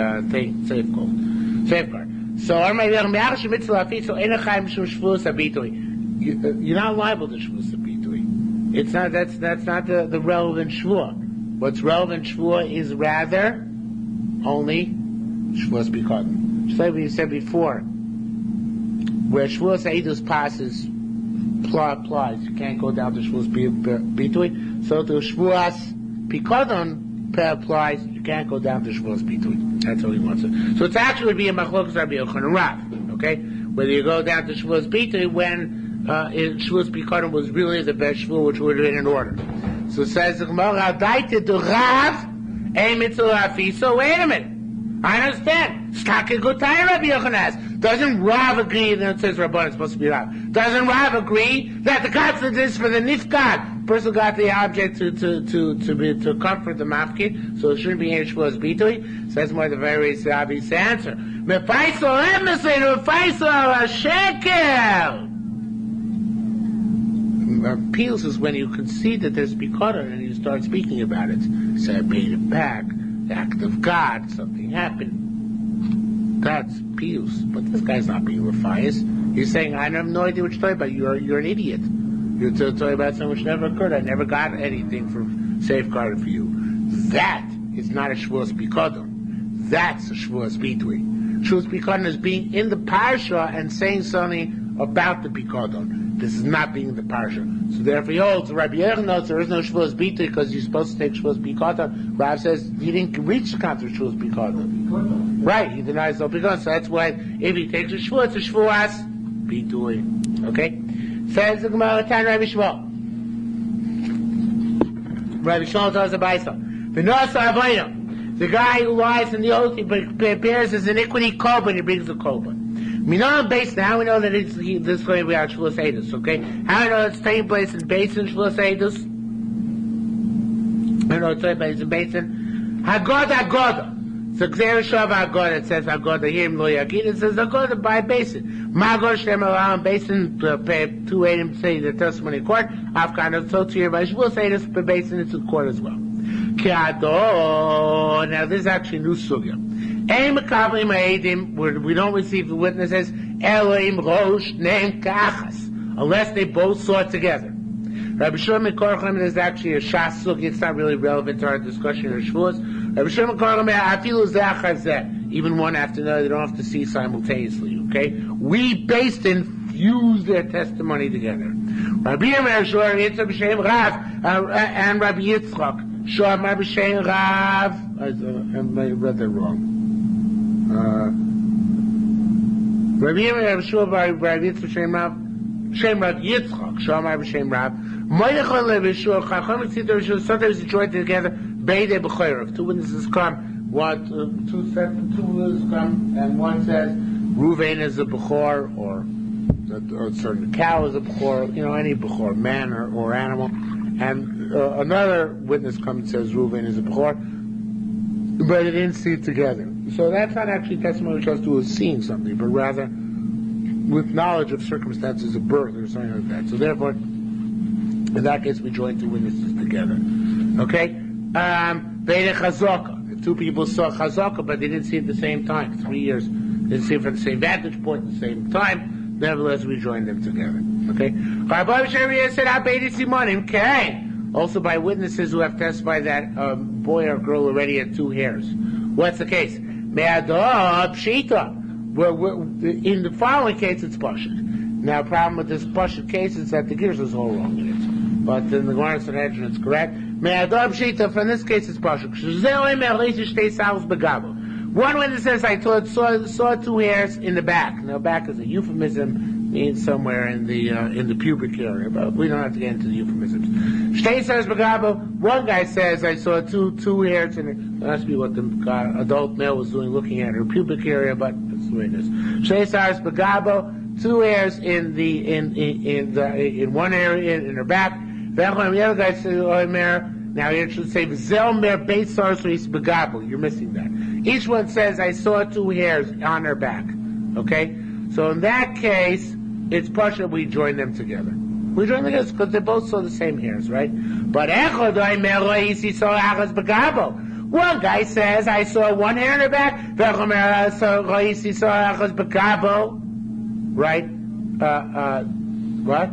safeguard. So you're not liable to Shavuos Bitui. It's not. That's not the relevant shvuah. What's relevant shvuah is rather only Shavuos Bikodan. Just like we said before, where Shavuos Eidos passes applies. You can't go down to Shavuos Bitui. So to Shavuos Bikodan applies. You can't go down to Shavuos Bitui. That's what he wants to. So it's actually be a machlokas Rabbi Yochanan and Rav. Okay, whether you go down to Shavuos Bitui when Shavuos Bikodan was really the best shvuah, which would have been in order. So it says the Gemara, "Daita to Rav, a mitzvah." So wait a minute. I understand. Staka Gutay Rabbi Yochanan has. Doesn't Rav agree? Then it says Rabban is supposed to be Rav. Doesn't Rav agree that the constant is for the nifkad? Person got the object to comfort the mafkid, so it shouldn't be any Shavuos Bitui. So that's more the very obvious answer. Mefaisal emesein mefaisal shekel. Appeals is when you concede that there's bikodah and you start speaking about it. Say I paid it back. The act of God, something happened. That's pious. But this guy's not being refias. He's saying, I have no idea what you're talking about. You're an idiot. You're talking about something which never occurred. I never got anything from safeguarded for you. That is not a Shavuos Bikodah. That's a Shavuos Bitui. Shavuos Bikadon is being in the parsha and saying something about the Bikadon. This is not being in the parsha. So therefore he holds, Rabbi Yochanan knows there is no Shavuos Bita because you're supposed to take Shavuos Bikadon. Rav says he didn't reach the concept of Shavuos Bikadon. Right, he denies no Bikadon. So that's why if he takes a Shavuos, it's a Shavuos Bitui. Okay? Says the Gemara, Tan Rabbi Shmuel. Rabbi Shmuel tells the Baisa. The Nasa Avodah, the guy who lies in the oath, he bears his iniquity korban, he brings the korban. Minon base, now we know that this is going to be our Shavuos Eidos, okay? How do we know it's taking place in Basin Shavuos Eidos? I know it's taking place in Basin. Hagoda. So Yerushalmi Shavuos, it says Hagoda here in Lo Yakid, it says Hagoda by Basin. Magor Shem Alam Basin, two Adam say the testimony in court, Afghan, so to here by Shavuos Eidos, but Basin it's in court as well. Kiado, now this is actually new sugya. We don't receive the witnesses Elohim Rosh Neim Kachas unless they both saw it together. Rabbi Shimon Korchem is actually a Shas sugya. It's not really relevant to our discussion of Shavuos. Rabbi Shimon Korchem Afilu Zachar Zeh, even one after another. They don't have to see simultaneously. Okay, we based and fuse their testimony together. Rabbi Yirmiyah Shor Yitzchak B'Shem Rav and Rabbi Yitzchak Shor Rabbi B'Shem Rav. I read that wrong. Rabbi Yirmiyah Shor Rabbi Yitzchak Shem Rav Yitzchak Shor Rabbi B'Shem Rav. Moyechol Levi Shor Chacham Tzidor. Sometimes they join together. Beidei B'Choyrav. Two witnesses come. Two witnesses come, and one says Ruvain is a B'chor, or certain cow is a B'chor, any B'chor, man or animal. And another witness comes and says Ruvain is a B'chor, but they didn't see it together. So that's not actually testimony which has to do with seeing something, but rather with knowledge of circumstances of birth or something like that. So therefore, in that case, we join two witnesses together. Okay? Beidei Chazaka. Two people saw Chazaka, but they didn't see it at the same time. 3 years. They didn't see it from the same vantage point at the same time. Nevertheless, we join them together. Okay? Also by witnesses who have testified that a boy or girl already had 2 hairs. What's the case? In the following case, it's Pashut. Now, the problem with this Pashut case is that the gears is all wrong in it. But in the Gemara Sanhedrin, it's correct. From this case, it's Pashut. One witness says, I saw 2 hairs in the back. Now, back is a euphemism, means somewhere in the pubic area, but we don't have to get into the euphemisms. One guy says, I saw two hairs, and it must be what the adult male was doing, looking at her pubic area, but that's the way it is. 2 hairs in one area in her back. The other guy says, now you should say, you're missing that. Each one says, I saw 2 hairs on her back. Okay? So in that case, it's partial we join them together. We join them together because they both saw the same hairs, right? But one guy says, I saw 1 hair in her back. Right? What?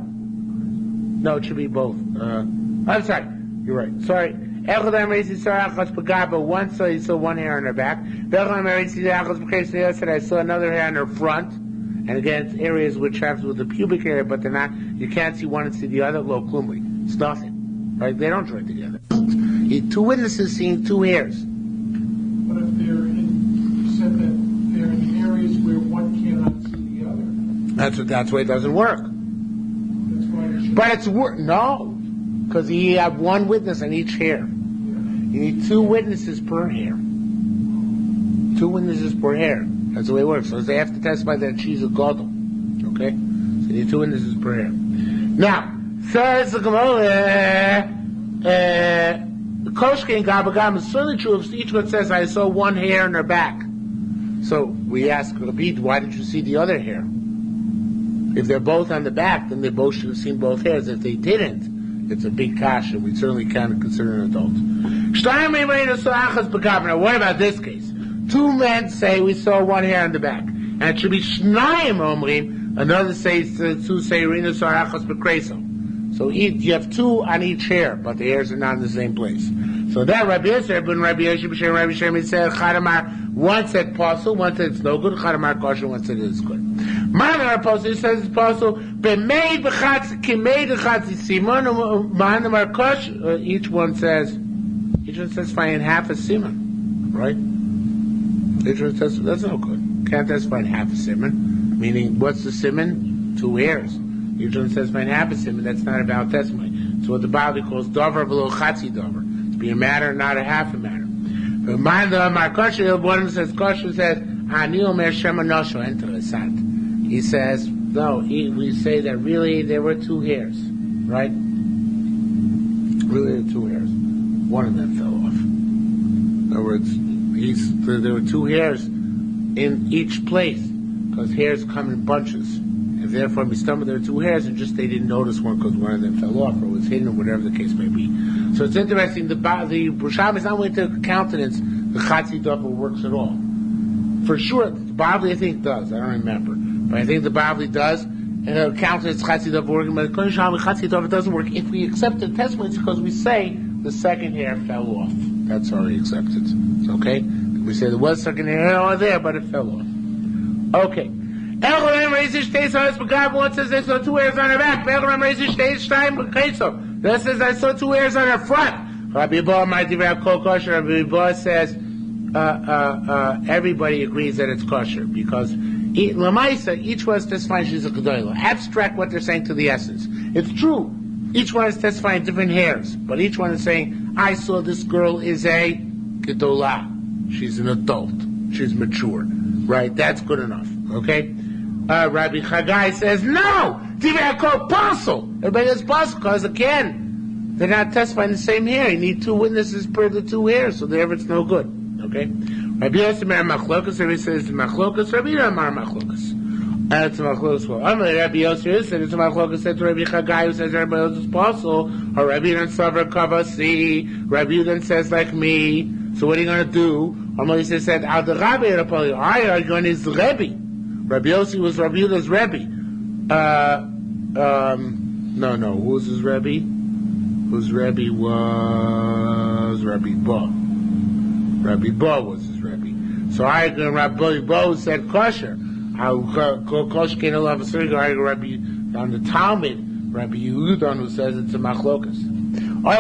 No, it should be both. I'm sorry. You're right. Sorry. One saw he saw 1 hair on her back. Said I saw another hair on her front. And again, it's areas which have with the pubic area, but they're not. You can't see one and see the other. Lo klumli. It's nothing. Right? They don't join together. 2 witnesses seeing 2 hairs. But if you said that they're in areas where one cannot see the other. That's why it doesn't work. That's why it should. But it's no. Because you have 1 witness on each hair. You need 2 witnesses per hair. 2 witnesses per hair. That's the way it works. So they have to testify that she's a gadol. Okay? So you need 2 witnesses per hair. Now, says the Gemara, Koshke and Gabagam is certainly true if each one says, I saw 1 hair in her back. So we ask Rabbi, why did you see the other hair? If they're both on the back, then they both should have seen both hairs. If they didn't, it's a big kasha. We certainly can't consider an adult. Now, what about this case? 2 men say we saw 1 hair on the back, and it should be shnayim omrim. Another says 2 say rina sarachas bekreso. So you have 2 on each hair, but the hairs are not in the same place. So that Rabbi Yosef ben Rabbi Yosef b'shem Rabbi Shem said Chadamar. One said pasul, one said it's no good. Chadamar kosher, one said it is good. Manamar pasul, he says it's pasul. B'mei b'chatzi, kimei b'chatzi simon. Manamar kosher, each one says fine half a simon, right? Each one says that's no good. Can't testify half a simon. Meaning, what's the simon? 2 hairs. Each one says fine half a simon. That's not about testimony. So what the Bible calls dover below chatzi dover. To be a matter, not a half a matter. But mind the Amar kosher, one of them says kosher says Ani omer shema nosho enter esat. He says no. We say that really there were 2 hairs, right? Really, there were 2 hairs. One of them fell off. In other words, there were 2 hairs in each place because hairs come in bunches. And therefore, mistamah, there are 2 hairs, and just they didn't notice one because one of them fell off or was hidden or whatever the case may be. So it's interesting. The Yerushalmi is not willing to countenance the chatzi dover works at all. For sure, the Bavli I think does. I don't remember, but I think the Bavli does. And countenance chatzi dover working, but the Yerushalmi chatzi dover doesn't work. If we accept the testimony, it's because we say the second hair fell off. That's already accepted. Okay. We say there was second hair there, but it fell off. Okay. Elrem raises stays on his begab. One says I saw 2 hairs on her back. Elrem raises stays time so. That says I saw 2 hairs on her front. Rabbi Bar might develop kol kosher. Rabbi Bar says everybody agrees that it's kosher because lamaisa each one is testifying she's a gedolah. Abstract what they're saying to the essence. It's true. Each one is testifying different hairs, but each one is saying I saw this girl is a gedolah. She's an adult. She's mature. Right? That's good enough. Okay? Rabbi Chagai says, no! Tivei called pasul. Everybody does pasul because, again, they're not testifying the same hair. You need 2 witnesses per the 2 hairs, so therefore it's no good. Okay? Rabbi Yosef Mer Machlokas, Rabbi says it's Machlokas, Rabbi Yomar Machlokas. It's a Machlokas. Well, Rabbi Yosef said it's a Machlokas, said to Rabbi Chagai, who says everybody else is pasul, or Rabbi Yudan Savar Kavasi, Rabbi Yudan says like me, so what are you going to do? Amalei said, "Al the Rabbi Rapoli, I are going to Rebbe. Rabbi Yossi was Rabbi Yuda's Rebbe. No. Who was his Rebbe? Whose Rebbe was Rabbi Ba. Rabbi Ba was his Rebbe. So I go Rabbi Ba said kosher. How kosher can't allow a certain guy Rabbi on the Talmud. Rabbi Yehuda who says it's a machlokas. I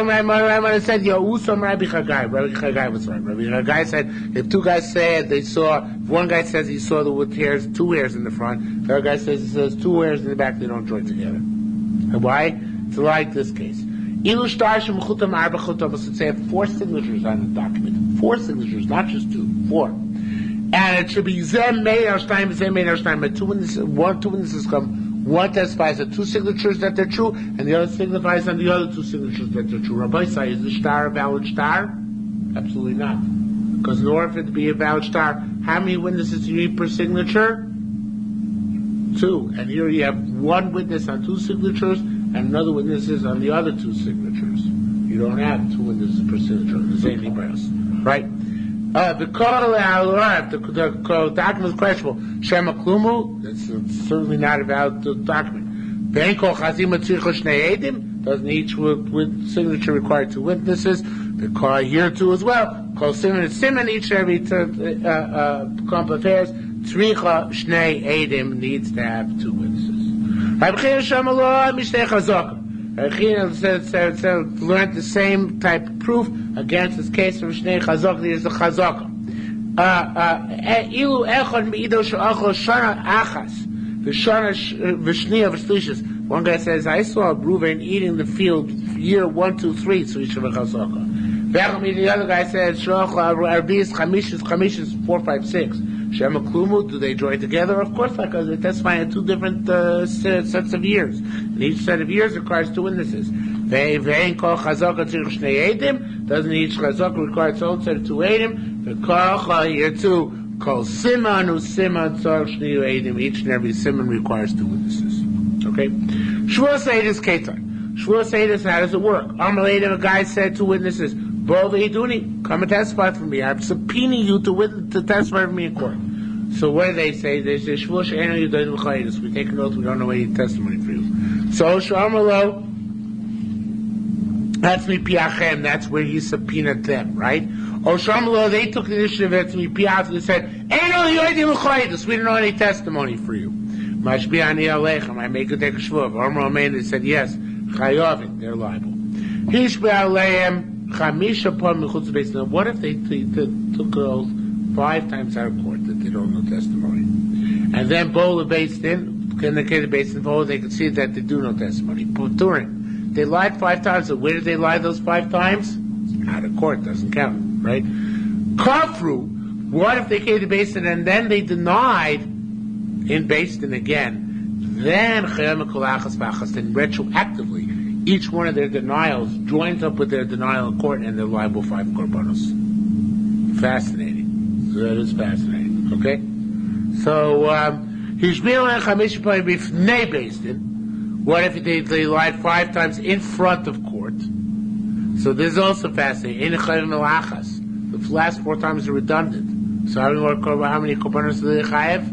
said, Yahusam Rabbi Chagai. Rabbi Chagai was right. Rabbi Chagai said, if 2 guys said they saw, if one guy says he saw the with hairs, 2 hairs in the front, the other guy says he says 2 hairs in the back, they don't join together. And why? It's like this case. Ilu Shtarshim Chutam Arba Chutam, let's say 4 signatures on the document. 4 signatures, not just 2, 4. And it should be Zem Meir Shtaim, Zem Meir Shtaim, but 2 witnesses come. One testifies on 2 signatures that they're true, and the other signifies on the other 2 signatures that they're true. Rabbi say, is the shtar a valid shtar? Absolutely not. Because in order for it to be a valid shtar, how many witnesses do you need per signature? 2. And here you have 1 witness on 2 signatures, and another witness on the other 2 signatures. You don't have 2 witnesses per signature. There's anything else. Right? The document is questionable. Shema Klumu, that's certainly not a valid document. Doesn't each with signature require 2 witnesses? The car here too as well. Call Simon and Simon, each and every clump of hairs. Tzricha Shnei Edim needs to have 2 witnesses. Learned the same type of proof against this case of Shnei Chazaka. There's a Chazaka. Ilu echad meido she'achol shana achas v'shana v'shniya v'shlishis. One guy says, I saw Reuven eating the field year 1, 2, 3. So he's a Chazaka. The other guy says, Shloch Arbis Chamishis 4, 5, 6. Shema Klumu, do they join together? Of course not, because they testify in 2 different sets of years. And each set of years requires 2 witnesses. Doesn't each Chazaka require its own set of 2 Eidim? The Kocha here too. Call Simon, who Simon, each and every Simon requires 2 witnesses. Okay? Shavuos Eidus Ketar. Shavuos Eidus, how does it work? Amaledim, a guy said 2 witnesses. Come and testify for me. I'm subpoenaing you to testify for me in court. So what do they say? They say, we take an oath, we don't know any testimony for you. So, that's me piachem, that's where he subpoenaed them, right? Or Shamlo, they took the initiative to me, Piazza, they said, we don't know any testimony for you. Mashbi'ani Alechem, I make a take a shvuah. Omar Omein, they said, yes, Chayovin, they're liable. Hishbe Aleim, Chamisha Pom Mechutz Beis Din. What if they took oath 5 times out of court that they don't know testimony? And then Bola Beis Din, indicated Beis Din, they could see that they do know testimony. Puturin, they lied 5 times. So where did they lie those 5 times? Out of court, doesn't count, right? Kafru, what if they came to Beis Din and then they denied in Beis Din again? Then retroactively, each one of their denials joins up with their denial in court, and they're liable 5 korbanos. Fascinating. So that is fascinating. Okay. So what if they lied 5 times in front of court? So this is also fascinating. The last 4 times are redundant. So how many korbanos do they have?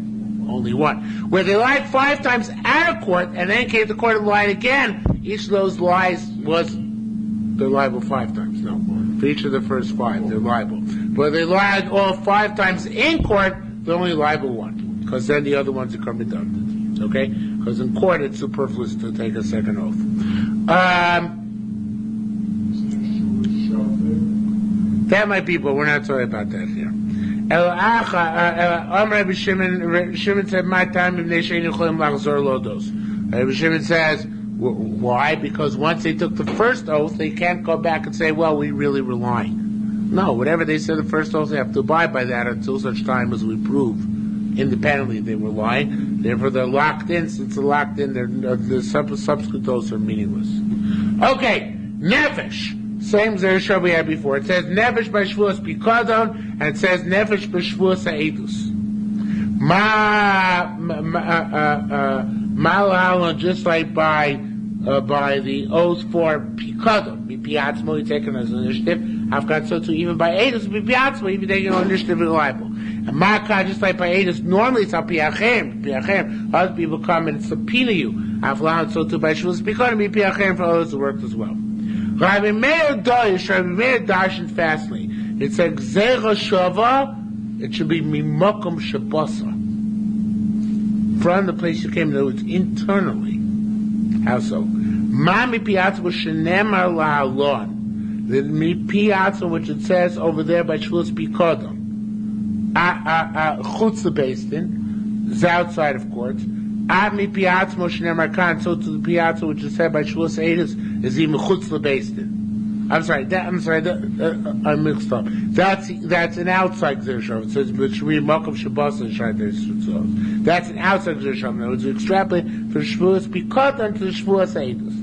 Only 1. Where they lied 5 times out of court and then came to court and lied again, each of those lies they're liable 5 times. No. For each of the first 5, they're liable. But they lied all 5 times in court, they're only liable 1. Because then the other ones become redundant. Okay? Because in court it's superfluous to take a second oath. That might be, but we're not talking about that here. Shimon said, "My time Rabbi Shimon says, why? Because once they took the first oath, they can't go back and say, well, we really were lying. No, whatever they said the first oath, they have to abide by that until such time as we prove independently they were lying. Therefore, they're locked in. Since they're locked in, the subsequent oaths are meaningless. Okay, nefesh. Same Zerusha we had before. It says nefesh by Shavuos pikadon, and it says nefesh by Shavuos ha'edus. Malala, just like by the oath for pikadon, bipiatzmo, you taken as an initiative. I've got so too even by edus, bipiatzmo, even taking an initiative reliable. And Maka, just like by edus, normally it's al piachem. Other people come and subpoena you. I've allowed so too by Shavuos pikadon, bipiachem for others to work as well. Rabbi Meir darshan fastly. It says Gzeira Shava. It should be Mimokum Shabasa. From the place you came to, it's internally. How so? Ma mi piatza shenemar la'alon. The mi piatza, which it says over there by Shavuos Pikodom. Chutz the Beis Din is outside of court. Mi piatza shenemar kan. So to the piatza, which is said by Shavuos Eidus, is even chutz the Beis Din. I'm sorry. I mixed up. That's an outside Zerusha. It says B'shri Makom Shabbos right there. That's an outside Zerusha. In other words, you extrapolate for Shavuos Pikot to the Shavuos Eidus.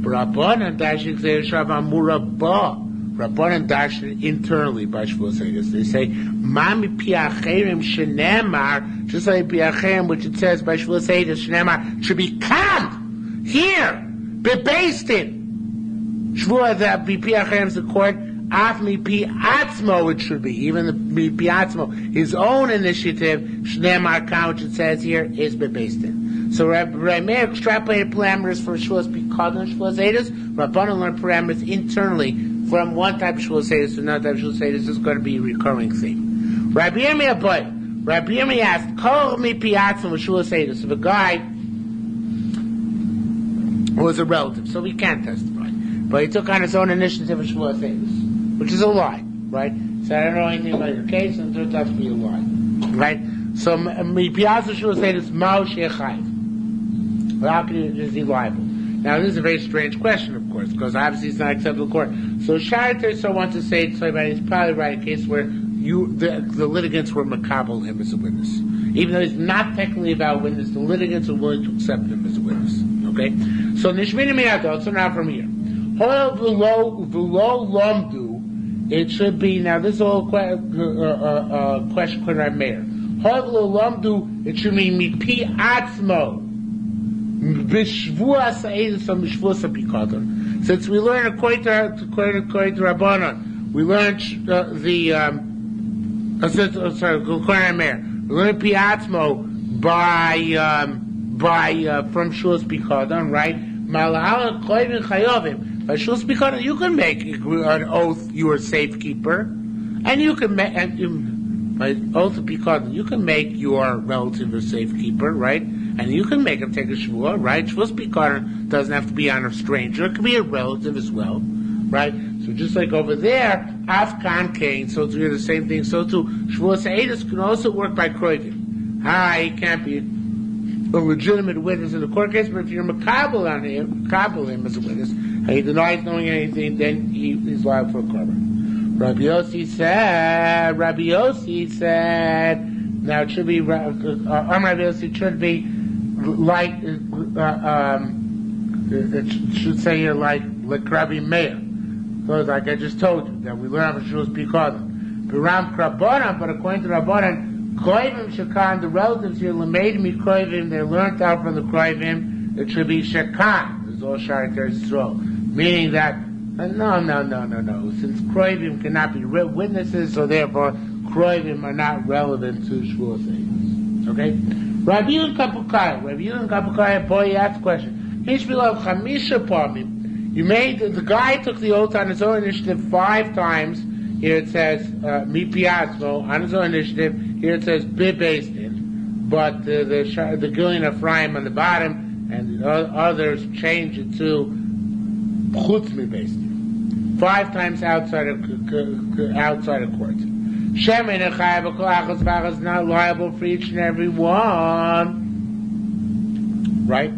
Rabbanan Dashik Zerusha Amurabah. Rabbanan Dashik internally by Shavuos Eidus. They say Mami Piacherim Shenemar, just like Piachem, which it says by Shavuos Eidus Shenemar, should be calmed here, be based in. Shvuah that be piachem the court, af mi piatzmo it should be, even the mi piatzmo, his own initiative, shneimar kan, which it says here, is based in. So Rabbi Meir extrapolated parameters for Shavuos because of Shavuos Eidus. Rabbanan learned parameters internally from one type of Shavuos Eidus to another type of Shavuos Eidus. This is going to be a recurring theme. Rabbi Yirmiyah asked, call me piatzmo with Shavuos Eidus. If a guy was a relative, so he can't testify. But he took on his own initiative of Shavuos Eidus, which is a lie, right? So I don't know anything about your case, and it turns out to be a lie, right? So, mi piazza Shavuos Eidus mao shechayiv. How is he liable? Now, this is a very strange question, of course, because obviously it's not acceptable to court. So, Sharater so wants to say, he's probably right, a case where the litigants were makabel him as a witness. Even though he's not technically a valid witness, the litigants are willing to accept him as a witness, okay? So, Nishmini miyadot, so now from here. It should be, now this is all question for our mayor. It should be mipi atzmo. Since we learn according to Rabbanan, we learned we learned piatzmo by from Shavuos Pikadon, right? By Shavuos Pikadon, you can make an oath you are safekeeper. And you can make, by oath of Pikadon, you can make your relative a safekeeper, right? And you can make him take a Shavuot, right? Shavuos Pikadon doesn't have to be on a stranger. It can be a relative as well, right? So just like over there, Afkan Kain, so to do the same thing, so too, Shavuos Eidos can also work by Kroivim. He can't be a legitimate witness in the court case, but if you're Makabel on him, Makabel him as a witness, and he denies knowing anything, then he's liable for a korban. Rabbi Yossi said, now it should be, Rabbi Yossi should be like, it should say here like Rabbi Meir. Because like I just told you, that we learn from Shavuos Pikadon. But according to Rabbanan, Kroivim Shekan, the relatives here, Lamed Mi Kroivim, they learned out from the Kroivim, it should be Shekan. It's all Shari Teretz Yisrael. Meaning that, no. Since Kroivim cannot be witnesses, so therefore Kroivim are not relevant to Shavuos Eidos. Okay? Rabbi Yudin Kapukaya, boy, he asked a question. Hishbilav Chamisha Parmim. You made, the guy took the oath on his own initiative 5 times. Here it says, Mi Piazmo, on his own initiative. Here it says, Bi Beis-Din. But the Gillian Ephraim on the bottom, and the others change it to Chutz Mi Beis-Din. 5 times outside of court. Shemin Echai B'Kol Achos V'Achos is not liable for each and every one. Right?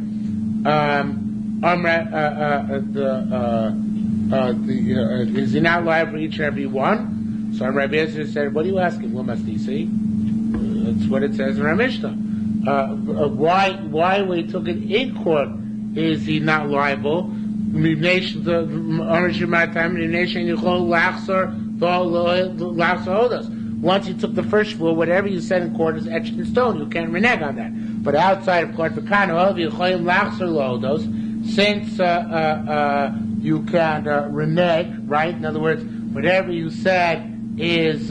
Is he not liable for each and every one? So Rabbi Yossi said, what are you asking? What must he see? That's what it says in our Mishnah. Why we took it in court is he not liable? Once you took the first Shavuot, whatever you said in court is etched in stone. You can't renege on that. But outside of court, since you can renege, right? In other words, whatever you said is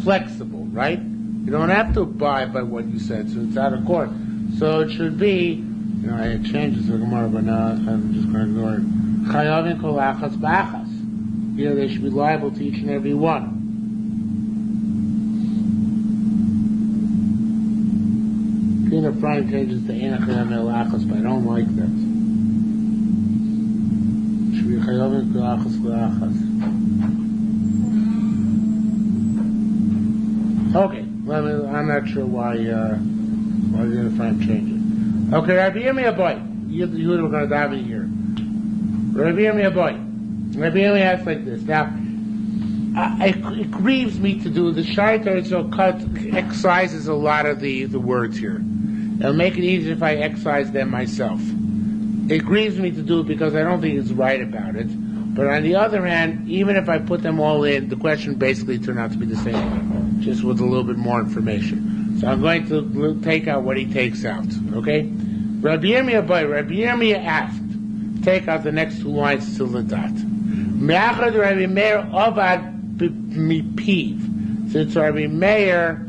flexible, right? You don't have to abide by what you said, so it's out of court. So it should be, I changed the Gemara, but now I'm just going to ignore it. Chayavin kol achas b'achas. They should be liable to each and every one. Gillian Ephraim changes to Ein Chayavin kol achas, but I don't like that. It should be Chayavin kol achas b'achas. Okay, I'm not sure why Gillian Ephraim changed it. Okay, Rabbi Yirmiyah boy. You were going to dive in here. Rabbi Yirmiyah boy. Rabbi Yirmiyah asks like this. Now, it grieves me to do the Shari Teretz Yisrael excises a lot of the words here. It'll make it easier if I excise them myself. It grieves me to do it because I don't think it's right about it. But on the other hand, even if I put them all in, the question basically turned out to be the same one, just with a little bit more information. So I'm going to take out what he takes out. Okay? Rabbi Yirmiyah asked, take out the next 2 lines to the dot. Me'achad Rabbi Meir avad mipiv. Since Rabbi Meir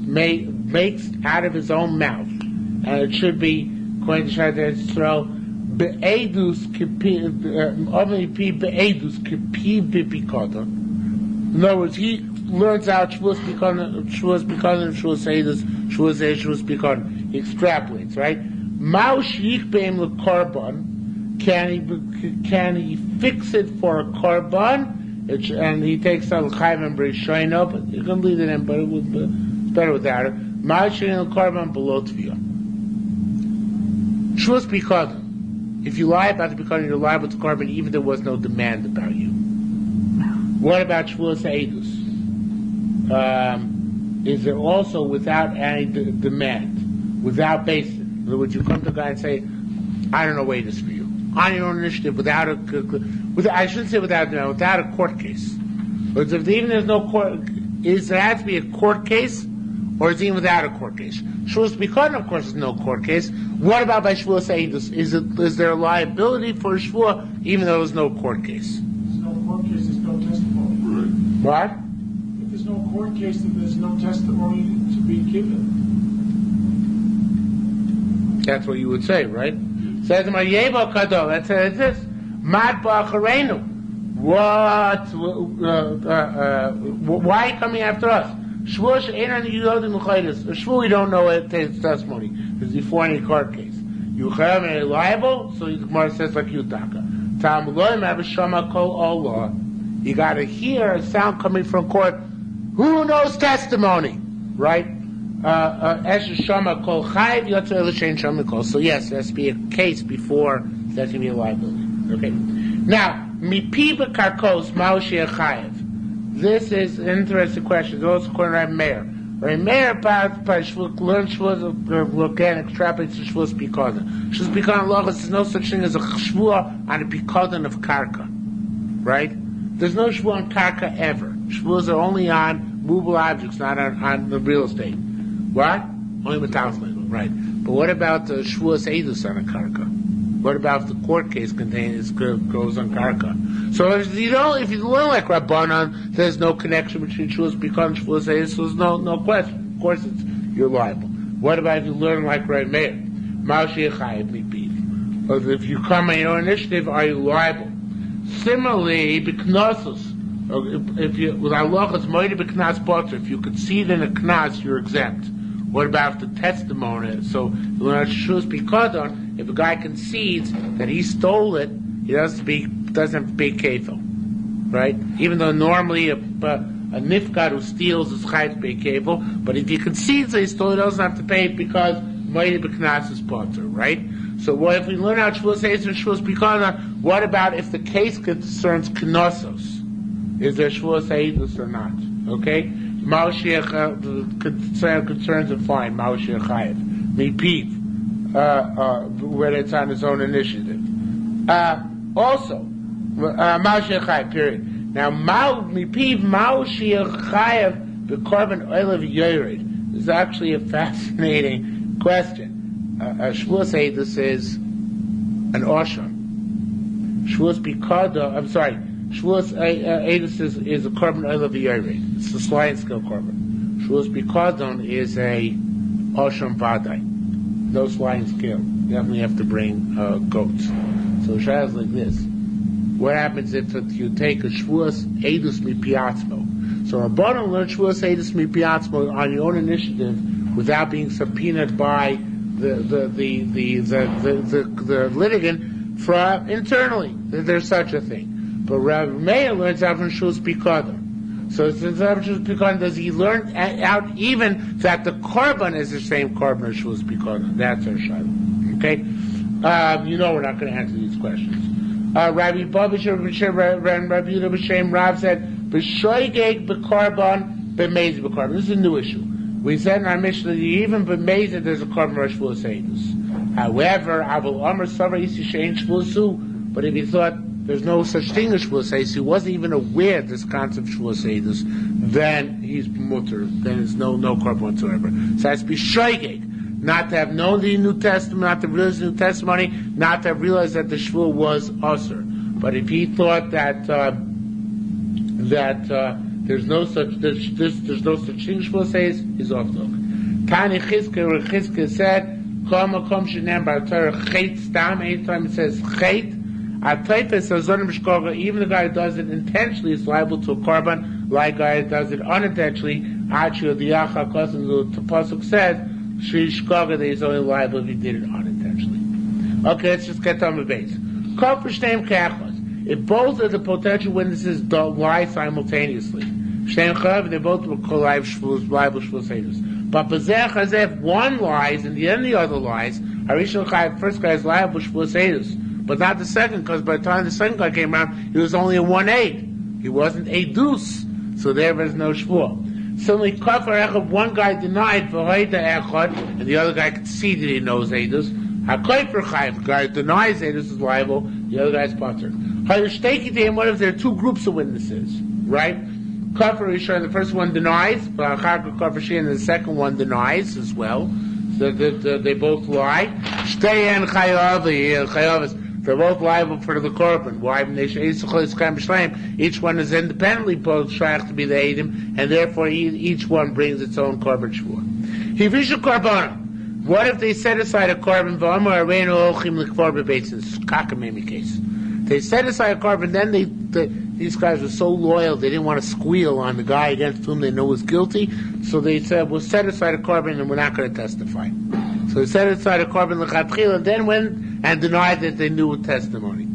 makes out of his own mouth, and it should be, according to Shari Teretz Yisrael, be'edus mipiv be'edus kipiv b'pikadon. In other words, he learns out Shavuos Pikadon, Shavuos Eidos, Shavuos Pikadon. He extrapolates, right? Mao shich be'im l'korban. Can he fix it for a korban? And he takes out l'chayv and b'rishoino, but you can leave it in, but it's better without it. Mao shich l'korban below tviyah. Shavuos Pikadon. If you lie about the Pikadon, you're liable to korban even if there was no demand about you. What about Shavuos Eidos? Is there also without any demand, without basis? In other words, you come to a guy and say, I don't know what it is for you. On your own initiative, I shouldn't say without a court case. But if even there's no court, there has to be a court case, or is it even without a court case? Shavuos Pikadon, of course, is no court case. What about by Shavuos Eidos? Is there a liability for a Shavuot, even though there's no court case? There's no court case, there's no testimony. What? If there's no court case, then there's no testimony to be given. That's what you would say, right? Says my Yeva Kadol. That says this. Mat ba'acharenu. What? Why are you coming after us? Shavuos ain't you know the Shavuos we don't know it takes testimony. It's before any court case. You have a liable, so the Gemara says like Yutaka. You got to hear a sound coming from court. Who knows testimony, right? So yes, there has to be a case before there can be a liability. Okay. Now, mipiba karkos ma'oshia chayev. This is an interesting question. It's also according to Rabbi Meir. Rabbi Meir learned Shavuos, look and extrapolate to Shavuos Pikodan. Shavuos Pikodan law there's no such thing as a Shavuos on a Pikodan of Karka. Right? There's no Shavuos on Karka ever. Shavuos are only on movable objects, not on the real estate. What? Only metallic, right. But what about the Shavuos Eidus on a Karka? What about if the court case goes on Karka? So if you learn like Rabbanan, there's no connection between Shavuos Pikodan and Shavuos Eidus, so there's no question. Of course, you're liable. What about if you learn like Rabbi Meir? Ma'oshia chayev mipiv. If you come on your own initiative, are you liable? Similarly, b'knosos. If you with halachas moed b'knas potter, if you concede in a knas, you're exempt. What about the testimony? So when Shavuos Pikodan, if a guy concedes that he stole it, he doesn't have to pay kefil, right? Even though normally a nifkad who steals is chayav to pay kefil, but if he concedes that he stole it, he doesn't have to pay it because moed b'knas is potter, right? So what if we learn out Shavuos Eidus and Shavuos Pikodan? What about if the case concerns knossos? Is there Shavuos Eidus or not? Okay? Ma'oshia concerns are fine. Ma'oshia chayev. Mipiv. Whether it's on his own initiative. Also, Ma'oshia chayev, period. Now, mipiv Ma'oshia chayev b'korban oilav yored. This is actually a fascinating question. Shavuos Eidus is an osham. Shavuos Pikodan, Shavuos Eidus is a korban oilav yored. It's a sliding scale korban. Shavuos Pikodan is a osham vadai. No sliding scale. You definitely have to bring goats. So Shah is like this. What happens if you take a Shavuos Eidus mipiatzmo? So Rabbanan learned Shavuos Eidus mipiatzmo on your own initiative without being subpoenaed by the litigant from internally. There's such a thing. But Rabbi Meir learns out from Shavuos Pikodan. So since Shavuos Pikodan, does he learn out even that the korban is the same korban as Shavuos Pikodan? That's our shaila. Okay? We're not going to answer these questions. Rabbi Babish and Rabbi Yehuda B'Shem Rav said, "B'shoigeg b'korban, b'meiz b'korban." This is a new issue. We said in our Mishnah that even b'meiz there's a korban of Shavuos Eidus. However, Abul Amr Savar Isi Shein Shavuosu. But if he thought there's no such thing as Shavuos Eidus, he wasn't even aware of this concept of Shavuos Eidus, then he's mutter. Then there's no korban whatsoever. So it has to be shoigeg. Not to have known the New Testament, not to realize the New Testimony, not to have realized that the Shavuot was usher. But if he thought that there's no such thing Shavuos Eidus, he's off the hook. Tani Chizkiah said, anytime it says chet, even the guy who does it intentionally is liable to a korban, like a guy who does it unintentionally. The pasuk says, that he's only liable if he did it unintentionally. Okay, let's just get on the base. If both of the potential witnesses don't lie simultaneously, they both will liable Shavuos Eidus. But if one lies and the other lies, first guy is liable Shavuos Eidus, but not the second, because by the time the second guy came around, he was only a 1/8. He wasn't a deuce, so there was no Shavuot. Suddenly, one guy denied and the other guy conceded he knows Eidus. The guy who denies Eidus is liable, the other guy is potter. What if there are two groups of witnesses, right? The first one denies, and the second one denies as well. So they both lie. They're both liable for the korban. Why? Each one is independently both shaykh to be the Eidim, and therefore each one brings its own korban shvur. What if they set aside a korban? Kakamemi case. They set aside a korban, then these guys were so loyal, they didn't want to squeal on the guy against whom they know was guilty, so they said, we'll set aside a korban and we're not going to testify. So they set aside a korban l'chatchila, then went and denied that they knew testimony.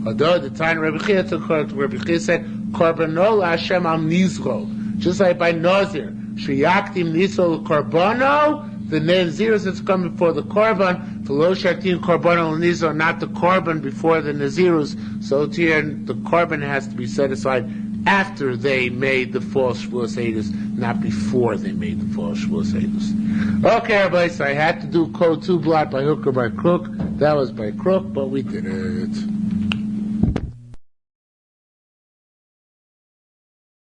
Although the time Rabbi Chia took Rabbi Chia said, korbanol Hashem al nizro, just like by Nazir, sheyaktim nisol korbono, the Nazirus that's come before the korban, v'lo shartin korbono nizro, not the korban before the Nazirus. So here the korban has to be set aside after they made the false Shavuos Eidos, not before they made the false Shavuos Eidos. Okay, everybody, so I had to do code 2 blot by hook or by crook. That was by crook, but we did it.